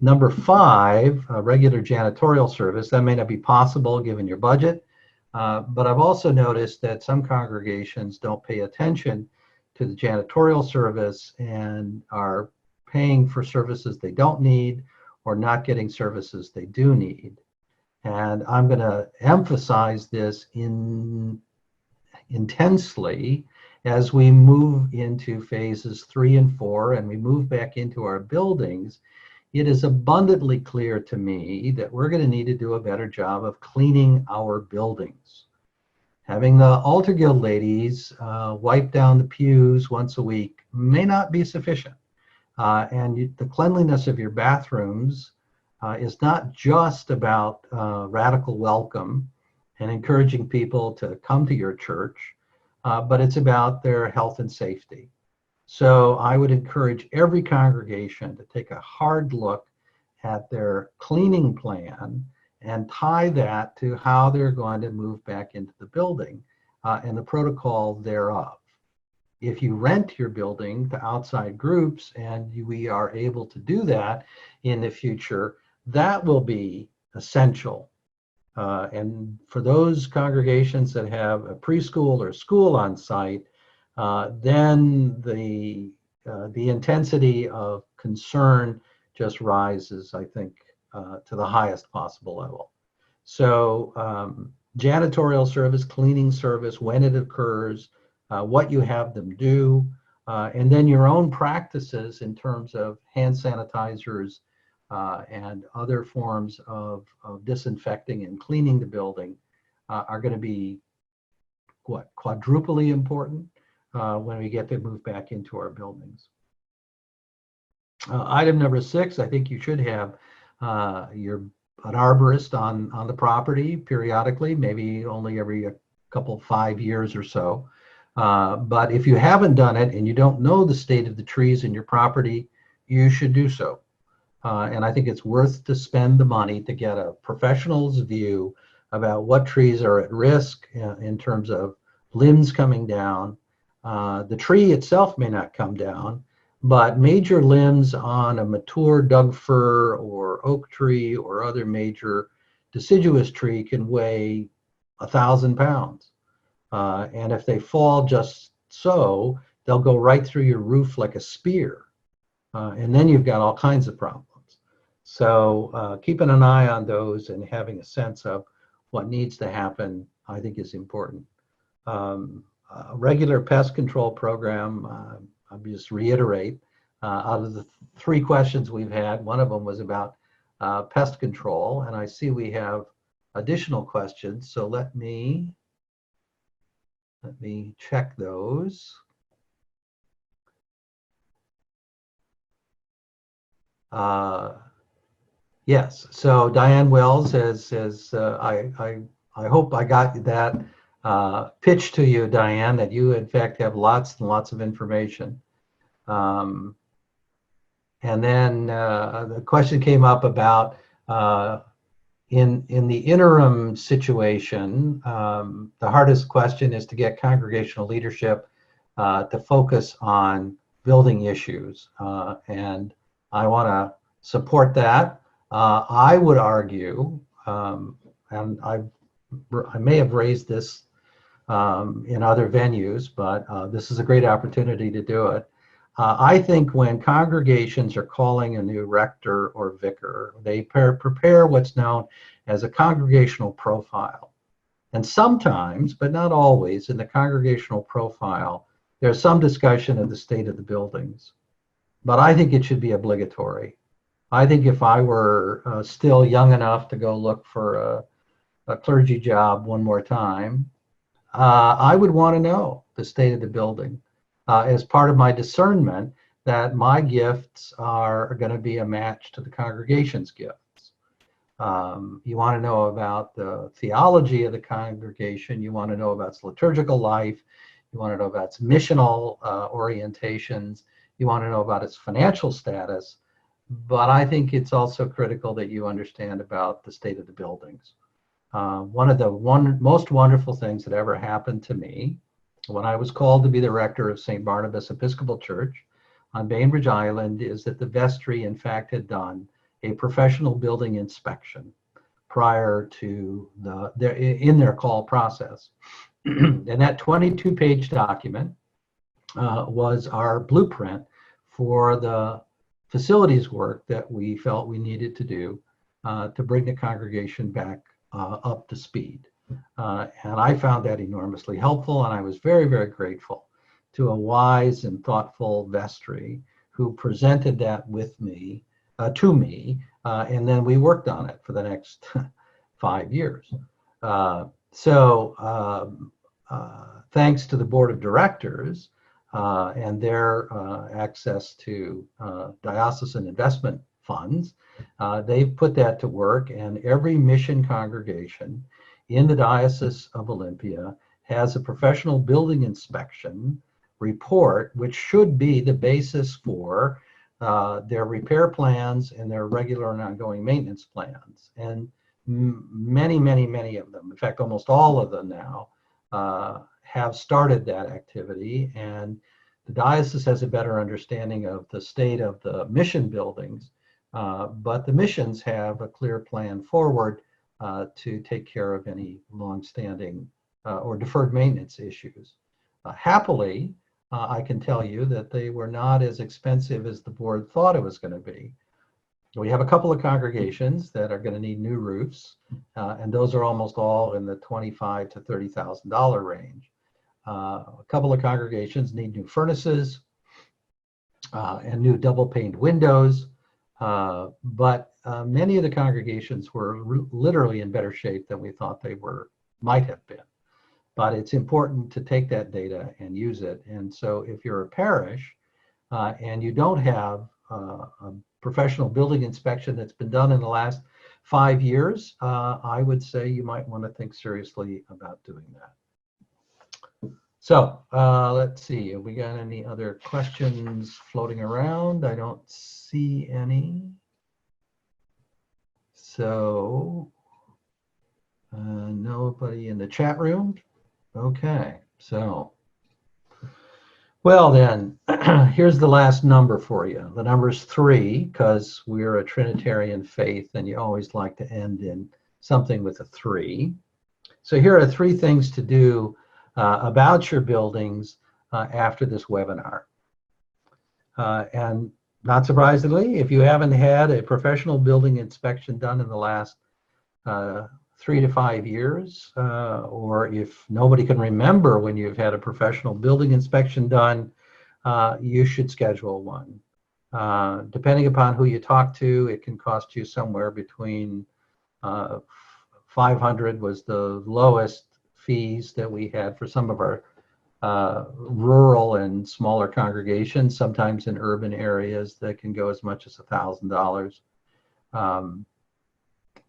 Number 5, a regular janitorial service. That may not be possible given your budget, but I've also noticed that some congregations don't pay attention to the janitorial service and are paying for services they don't need, or not getting services they do need. And I'm going to emphasize this intensely as we move into phases 3 and 4 and we move back into our buildings. It is abundantly clear to me that we're going to need to do a better job of cleaning our buildings. Having the altar guild ladies wipe down the pews once a week may not be sufficient. And the cleanliness of your bathrooms is not just about radical welcome and encouraging people to come to your church, but it's about their health and safety. So I would encourage every congregation to take a hard look at their cleaning plan and tie that to how they're going to move back into the building and the protocol thereof. If you rent your building to outside groups and we are able to do that in the future, that will be essential. And for those congregations that have a preschool or school on site, then the intensity of concern just rises, I think, to the highest possible level. So janitorial service, cleaning service, when it occurs, what you have them do, and then your own practices in terms of hand sanitizers and other forms of disinfecting and cleaning the building are going to be quadruply important when we get to move back into our buildings. Item number 6, I think you should have an arborist on the property periodically, maybe only every couple 5 years or so. But if you haven't done it and you don't know the state of the trees in your property, you should do so. And I think it's worth to spend the money to get a professional's view about what trees are at risk in terms of limbs coming down. The tree itself may not come down, but major limbs on a mature Doug fir or oak tree or other major deciduous tree can weigh 1,000 pounds. And if they fall just so, they'll go right through your roof like a spear. And then you've got all kinds of problems. So keeping an eye on those and having a sense of what needs to happen, I think is important. A regular pest control program, I'll just reiterate, out of the 3 questions we've had, one of them was about pest control, and I see we have additional questions, so let me check those. Yes, so Diane Wells says I hope I got that pitch to you, Diane, that you in fact have lots and lots of information. And then the question came up about in the interim situation, the hardest question is to get congregational leadership to focus on building issues. And I want to support that. I would argue, and I may have raised this in other venues, but this is a great opportunity to do it. I think when congregations are calling a new rector or vicar, they prepare what's known as a congregational profile. And sometimes, but not always, in the congregational profile, there's some discussion of the state of the buildings. But I think it should be obligatory. I think if I were still young enough to go look for a clergy job one more time, I would want to know the state of the building as part of my discernment that my gifts are going to be a match to the congregation's gifts. You want to know about the theology of the congregation. You want to know about its liturgical life. You want to know about its missional orientations. You want to know about its financial status. But I think it's also critical that you understand about the state of the buildings. One of the most wonderful things that ever happened to me when I was called to be the rector of St. Barnabas Episcopal Church on Bainbridge Island is that the vestry, in fact, had done a professional building inspection prior to in their call process. And that 22-page document was our blueprint for the facilities work that we felt we needed to do to bring the congregation back up to speed. And I found that enormously helpful, and I was very, very grateful to a wise and thoughtful vestry who presented that with me, to me, and then we worked on it for the next 5 years. Thanks to the board of directors and their access to diocesan investment funds, they've put that to work, and every mission congregation in the Diocese of Olympia has a professional building inspection report, which should be the basis for their repair plans and their regular and ongoing maintenance plans. And many, many, many of them, in fact, almost all of them now, have started that activity. And the diocese has a better understanding of the state of the mission buildings, but the missions have a clear plan forward to take care of any longstanding or deferred maintenance issues. Happily, I can tell you that they were not as expensive as the board thought it was going to be. We have a couple of congregations that are going to need new roofs, and those are almost all in the $25,000 to $30,000 range. A couple of congregations need new furnaces and new double-paned windows, but many of the congregations were literally in better shape than we thought they might have been. But it's important to take that data and use it. And so if you're a parish and you don't have a professional building inspection that's been done in the last 5 years, I would say you might want to think seriously about doing that. So let's see, have we got any other questions floating around? I don't see any. So nobody in the chat room. Okay, so, well then, here's the last number for you. The number's 3, because we're a Trinitarian faith and you always like to end in something with a 3. So here are 3 things to do about your buildings after this webinar. And not surprisingly, if you haven't had a professional building inspection done in the last 3 to 5 years, or if nobody can remember when you've had a professional building inspection done, you should schedule one. Depending upon who you talk to, it can cost you somewhere between $500 was the lowest fees that we had for some of our rural and smaller congregations. Sometimes in urban areas that can go as much as $1,000.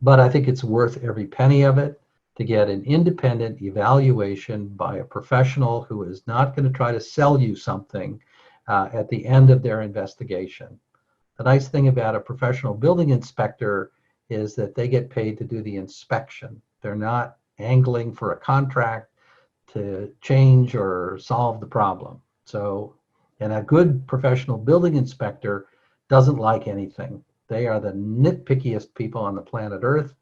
But I think it's worth every penny of it to get an independent evaluation by a professional who is not going to try to sell you something at the end of their investigation. The nice thing about a professional building inspector is that they get paid to do the inspection. They're not angling for a contract to change or solve the problem. So, and a good professional building inspector doesn't like anything. They are the nitpickiest people on the planet Earth,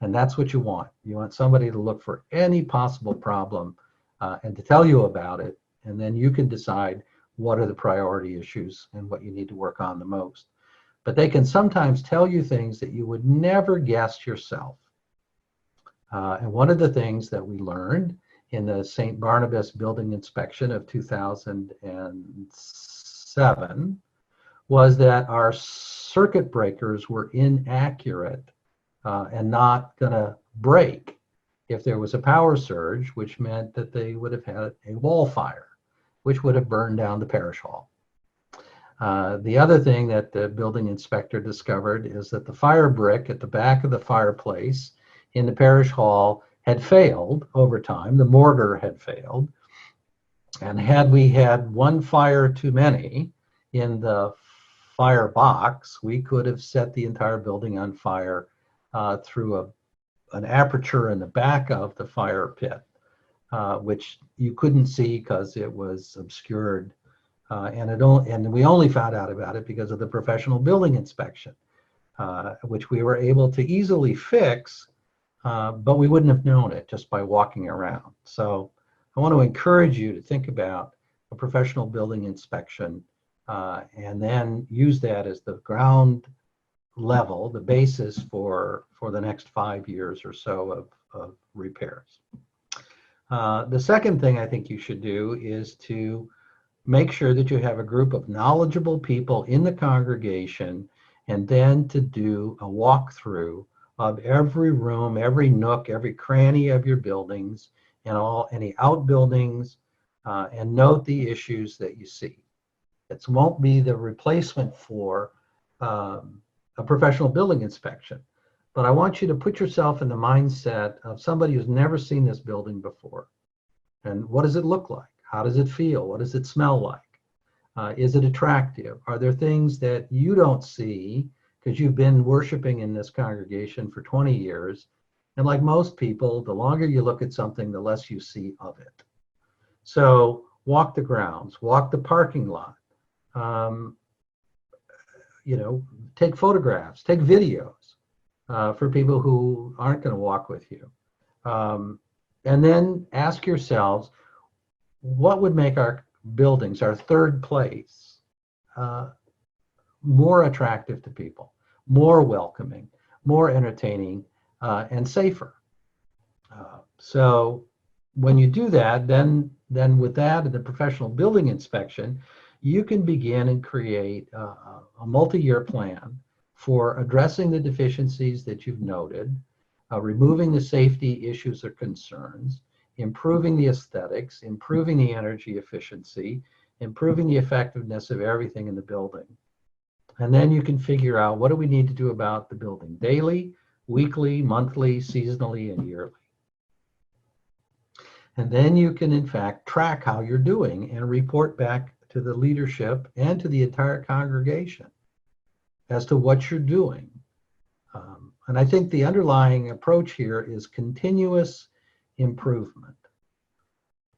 and that's what you want. You want somebody to look for any possible problem and to tell you about it, and then you can decide what are the priority issues and what you need to work on the most. But they can sometimes tell you things that you would never guess yourself. And one of the things that we learned in the St. Barnabas building inspection of 2007 was that our circuit breakers were inaccurate and not going to break if there was a power surge, which meant that they would have had a wall fire, which would have burned down the parish hall. The other thing that the building inspector discovered is that the fire brick at the back of the fireplace in the parish hall had failed over time. The mortar had failed. And had we had one fire too many in the fire box, we could have set the entire building on fire through an aperture in the back of the fire pit, which you couldn't see because it was obscured. And we only found out about it because of the professional building inspection, which we were able to easily fix, but we wouldn't have known it just by walking around. So I want to encourage you to think about a professional building inspection and then use that as the ground level, the basis for the next 5 years or so of repairs. The second thing I think you should do is to make sure that you have a group of knowledgeable people in the congregation, and then to do a walkthrough of every room, every nook, every cranny of your buildings, and any outbuildings, and note the issues that you see. It won't be the replacement for a professional building inspection, but I want you to put yourself in the mindset of somebody who's never seen this building before. And what does it look like? How does it feel? What does it smell like? Is it attractive? Are there things that you don't see because you've been worshiping in this congregation for 20 years? And like most people, the longer you look at something, the less you see of it. So walk the grounds, walk the parking lot, take photographs, take videos for people who aren't going to walk with you. And then ask yourselves, what would make our buildings, our third place, more attractive to people, more welcoming, more entertaining, and safer? So when you do that, then with that and the professional building inspection, you can begin and create a multi-year plan for addressing the deficiencies that you've noted, removing the safety issues or concerns, improving the aesthetics, improving the energy efficiency, improving the effectiveness of everything in the building. And then you can figure out, what do we need to do about the building daily, weekly, monthly, seasonally, and yearly. And then you can, in fact, track how you're doing and report back to the leadership and to the entire congregation as to what you're doing. And I think the underlying approach here is continuous improvement.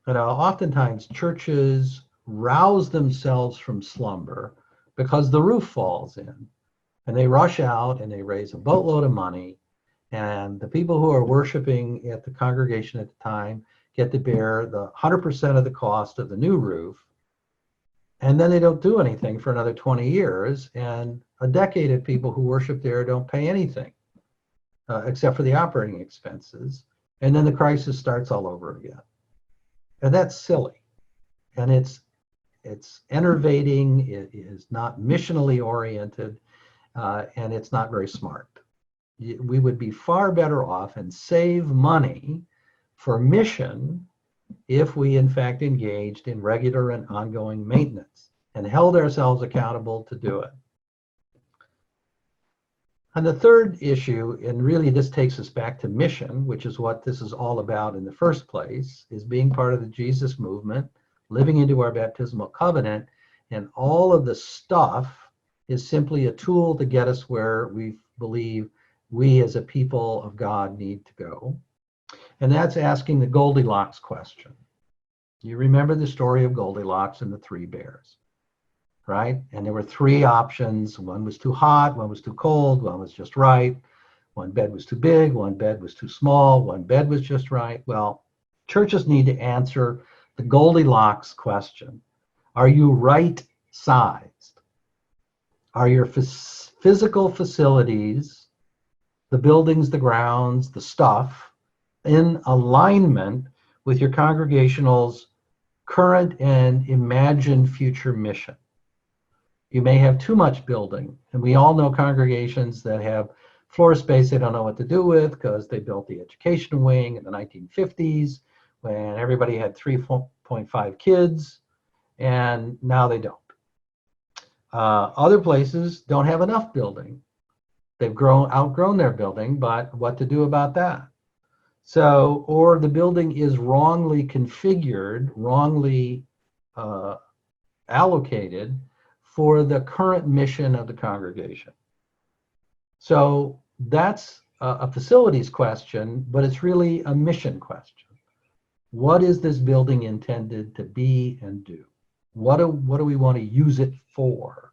Oftentimes churches rouse themselves from slumber because the roof falls in, and they rush out and they raise a boatload of money, and the people who are worshiping at the congregation at the time get to bear the 100% of the cost of the new roof, and then they don't do anything for another 20 years, and a decade of people who worship there don't pay anything except for the operating expenses, and then the crisis starts all over again. And that's silly, and it's enervating, it is not missionally oriented, and it's not very smart. We would be far better off and save money for mission if we in fact engaged in regular and ongoing maintenance and held ourselves accountable to do it. And the third issue, and really this takes us back to mission, which is what this is all about in the first place, is being part of the Jesus movement, living into our baptismal covenant, and all of the stuff is simply a tool to get us where we believe we as a people of God need to go. And that's asking the Goldilocks question. You remember the story of Goldilocks and the three bears, right? And there were three options. One was too hot, one was too cold, one was just right. One bed was too big, one bed was too small, one bed was just right. Well, churches need to answer the Goldilocks question. Are you right sized? Are your physical facilities, the buildings, the grounds, the stuff, in alignment with your congregational's current and imagined future mission? You may have too much building, and we all know congregations that have floor space they don't know what to do with because they built the education wing in the 1950s when everybody had 3.5 kids, and now they don't. Other places don't have enough building. They've outgrown their building, but what to do about that? So, or the building is wrongly configured, wrongly allocated for the current mission of the congregation. So that's a facilities question, but it's really a mission question. What is this building intended to be and do? What do we want to use it for?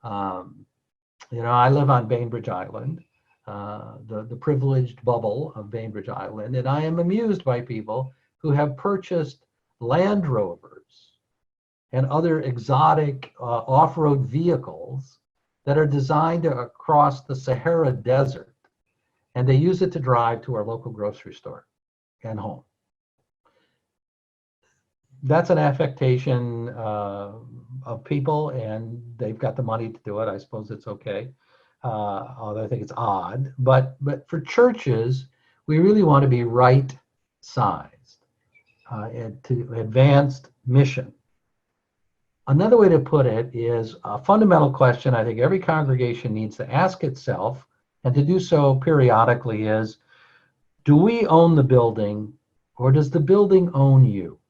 I live on Bainbridge Island, the privileged bubble of Bainbridge Island, and I am amused by people who have purchased Land Rovers and other exotic off-road vehicles that are designed to cross the Sahara Desert, and they use it to drive to our local grocery store and home. That's an affectation of people, and they've got the money to do it. I suppose it's okay, although I think it's odd. But for churches, we really want to be right-sized and to advanced mission. Another way to put it is a fundamental question I think every congregation needs to ask itself, and to do so periodically, is, do we own the building, or does the building own you?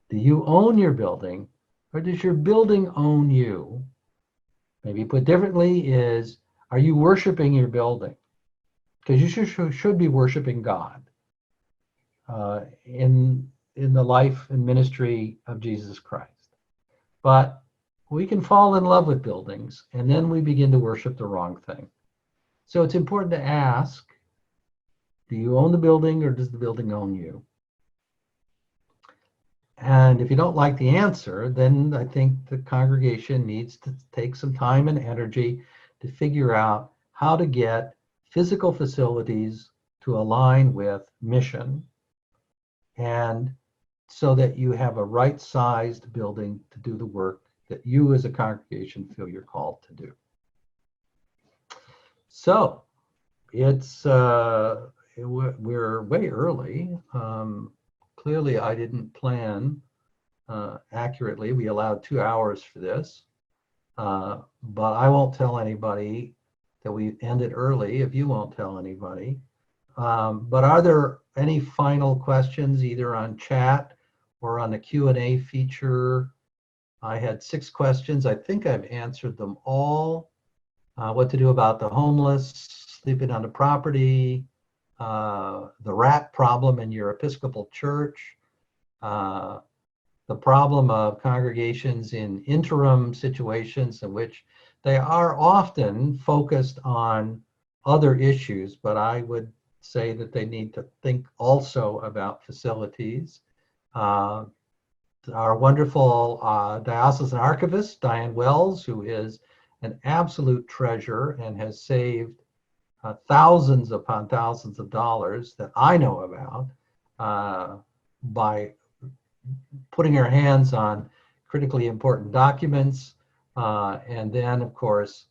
Do you own your building, or does your building own you? Maybe put differently is, are you worshiping your building? Because you should be worshiping God in the life and ministry of Jesus Christ. But we can fall in love with buildings, and then we begin to worship the wrong thing. So it's important to ask, do you own the building, or does the building own you? And if you don't like the answer, then I think the congregation needs to take some time and energy to figure out how to get physical facilities to align with mission, and so that you have a right-sized building to do the work that you as a congregation feel you're called to do. So it's we're way early. Clearly, I didn't plan accurately. We allowed 2 hours for this, but I won't tell anybody that we ended early if you won't tell anybody. But are there any final questions, either on chat or on the Q&A feature? I had 6 questions. I think I've answered them all. What to do about the homeless, sleeping on the property, the rat problem in your Episcopal church, the problem of congregations in interim situations in which they are often focused on other issues, but I would say that they need to think also about facilities. Our wonderful Diocesan Archivist, Diane Wells, who is an absolute treasure and has saved thousands upon thousands of dollars that I know about by putting her hands on critically important documents. And then, of course,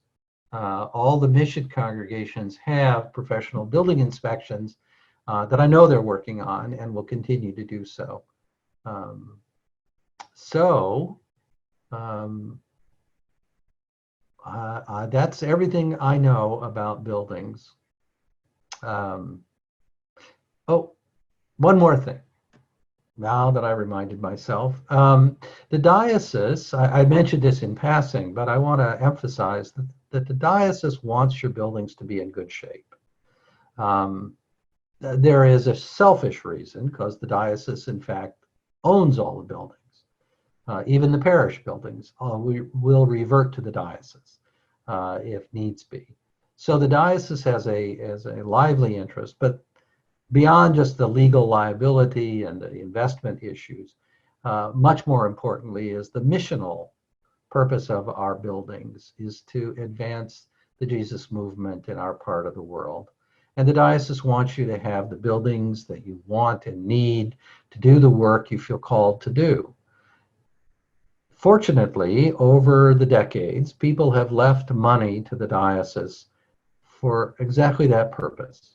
all the mission congregations have professional building inspections that I know they're working on and will continue to do so. That's everything I know about buildings. Oh, one more thing. Now that I reminded myself, the diocese, I mentioned this in passing, but I want to emphasize that the diocese wants your buildings to be in good shape. There is a selfish reason, because the diocese, in fact, owns all the buildings. Even the parish buildings will revert to the diocese if needs be. So the diocese has a lively interest, but beyond just the legal liability and the investment issues, much more importantly is the missional purpose of our buildings is to advance the Jesus movement in our part of the world. And the diocese wants you to have the buildings that you want and need to do the work you feel called to do. Fortunately, over the decades, people have left money to the diocese for exactly that purpose.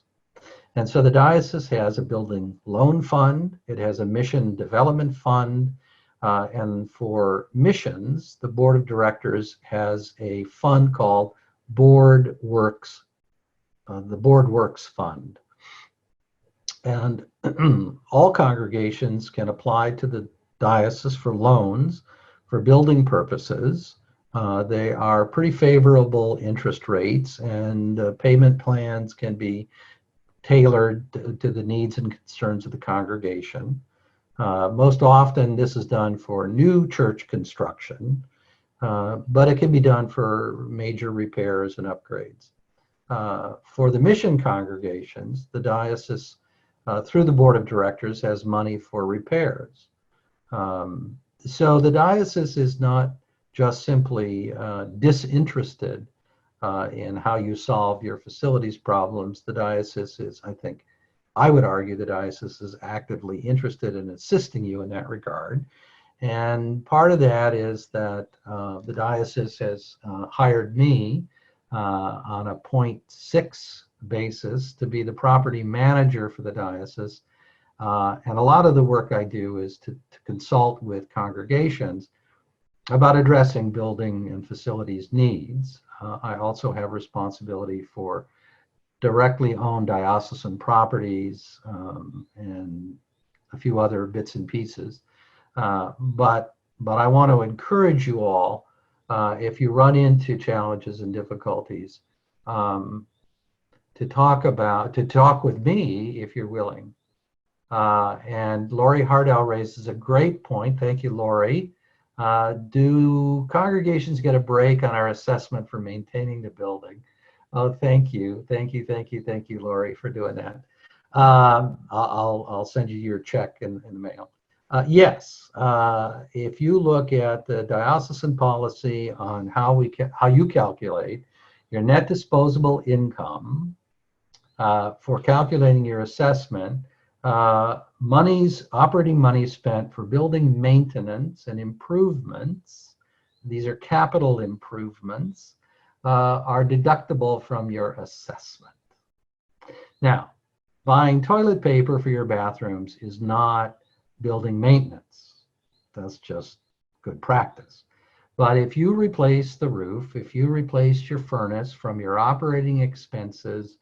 And so the diocese has a building loan fund, it has a mission development fund, and for missions, the board of directors has a fund called Board Works, the Board Works Fund. And all congregations can apply to the diocese for loans for building purposes. They are pretty favorable interest rates, and payment plans can be tailored to the needs and concerns of the congregation. Most often this is done for new church construction, but it can be done for major repairs and upgrades. For the mission congregations, the diocese, through the board of directors, has money for repairs. So the diocese is not just simply disinterested in how you solve your facilities problems. The diocese is, I would argue, the diocese is actively interested in assisting you in that regard. And part of that is that the diocese has hired me on a 0.6 basis to be the property manager for the diocese. And a lot of the work I do is to consult with congregations about addressing building and facilities needs. I also have responsibility for directly owned diocesan properties and a few other bits and pieces. But I want to encourage you all, if you run into challenges and difficulties, to talk with me if you're willing. And Lori Hardell raises a great point. Thank you, Lori. Do congregations get a break on our assessment for maintaining the building? Oh, thank you, Lori, for doing that. I'll send you your check in the mail. Yes, if you look at the diocesan policy on how you calculate your net disposable income for calculating your assessment, operating money spent for building maintenance and improvements, these are capital improvements, are deductible from your assessment. Now, buying toilet paper for your bathrooms is not building maintenance. That's just good practice. But if you replace the roof, if you replace your furnace from your operating expenses,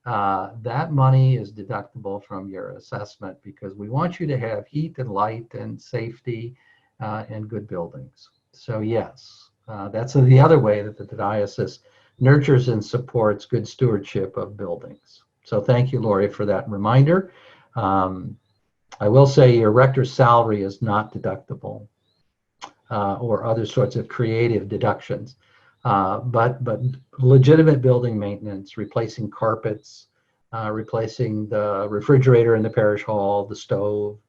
that money is deductible from your assessment because we want you to have heat and light and safety and good buildings. So yes, that's the other way that the diocese nurtures and supports good stewardship of buildings. So thank you, Lori, for that reminder. I will say your rector's salary is not deductible or other sorts of creative deductions. But legitimate building maintenance, replacing carpets, replacing the refrigerator in the parish hall, the stove,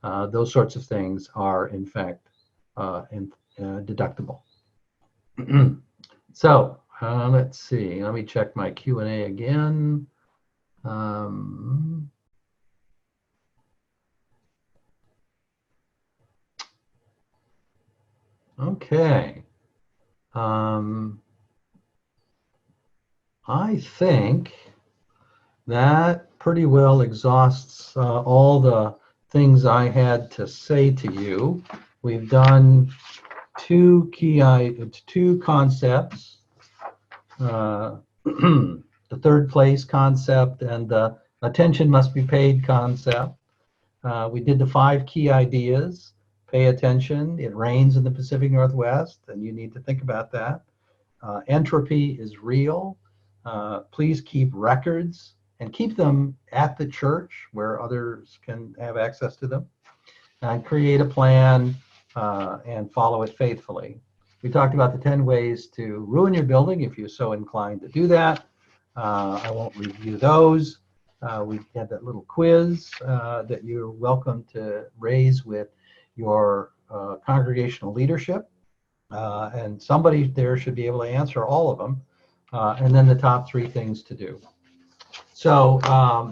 those sorts of things are in fact deductible. So let's see. Let me check my Q&A again. Okay. I think that pretty well exhausts all the things I had to say to you. We've done two concepts, the third place concept and the attention must be paid concept. We did the 5 key ideas. Pay attention, it rains in the Pacific Northwest, and you need to think about that. Entropy is real. Please keep records and keep them at the church where others can have access to them. And create a plan and follow it faithfully. We talked about the 10 ways to ruin your building if you're so inclined to do that. I won't review those. We had that little quiz that you're welcome to raise with your congregational leadership. And somebody there should be able to answer all of them. And then the top 3 things to do. So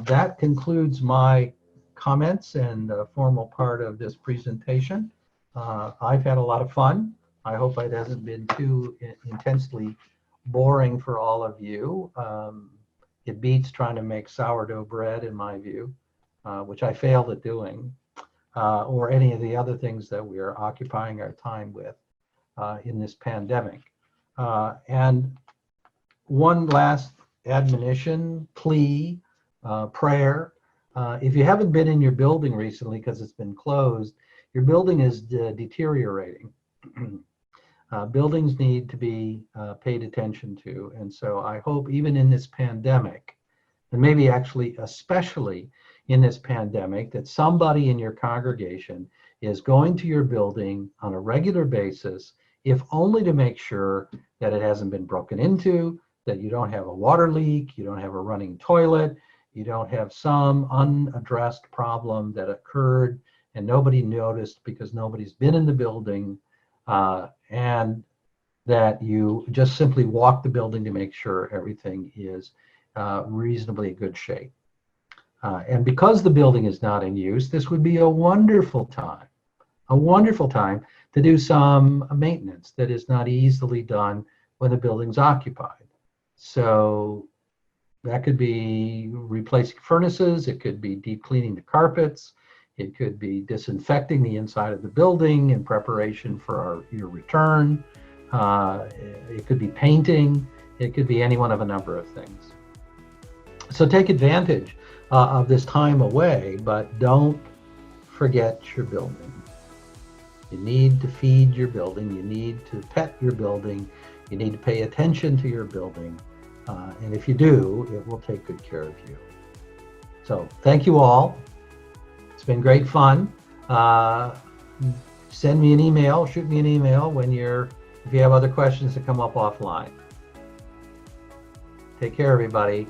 that concludes my comments and the formal part of this presentation. I've had a lot of fun. I hope it hasn't been too intensely boring for all of you. It beats trying to make sourdough bread, in my view, which I failed at doing, or any of the other things that we are occupying our time with in this pandemic. And one last admonition, plea, prayer. If you haven't been in your building recently because it's been closed, your building is deteriorating. Buildings need to be paid attention to. And so I hope even in this pandemic, and maybe actually especially in this pandemic, that somebody in your congregation is going to your building on a regular basis, if only to make sure that it hasn't been broken into, that you don't have a water leak, you don't have a running toilet, you don't have some unaddressed problem that occurred and nobody noticed because nobody's been in the building, and that you just simply walk the building to make sure everything is reasonably good shape. And because the building is not in use, this would be a wonderful time to do some maintenance that is not easily done when the building's occupied. So that could be replacing furnaces, it could be deep cleaning the carpets, it could be disinfecting the inside of the building in preparation for your return. It could be painting, it could be any one of a number of things. So take advantage of this time away, but don't forget your building. You need to feed your building, you need to pet your building, you need to pay attention to your building, and if you do, it will take good care of you. So thank you all. It's been great fun. Send me an email, shoot me an email if you have other questions that come up offline. Take care, everybody.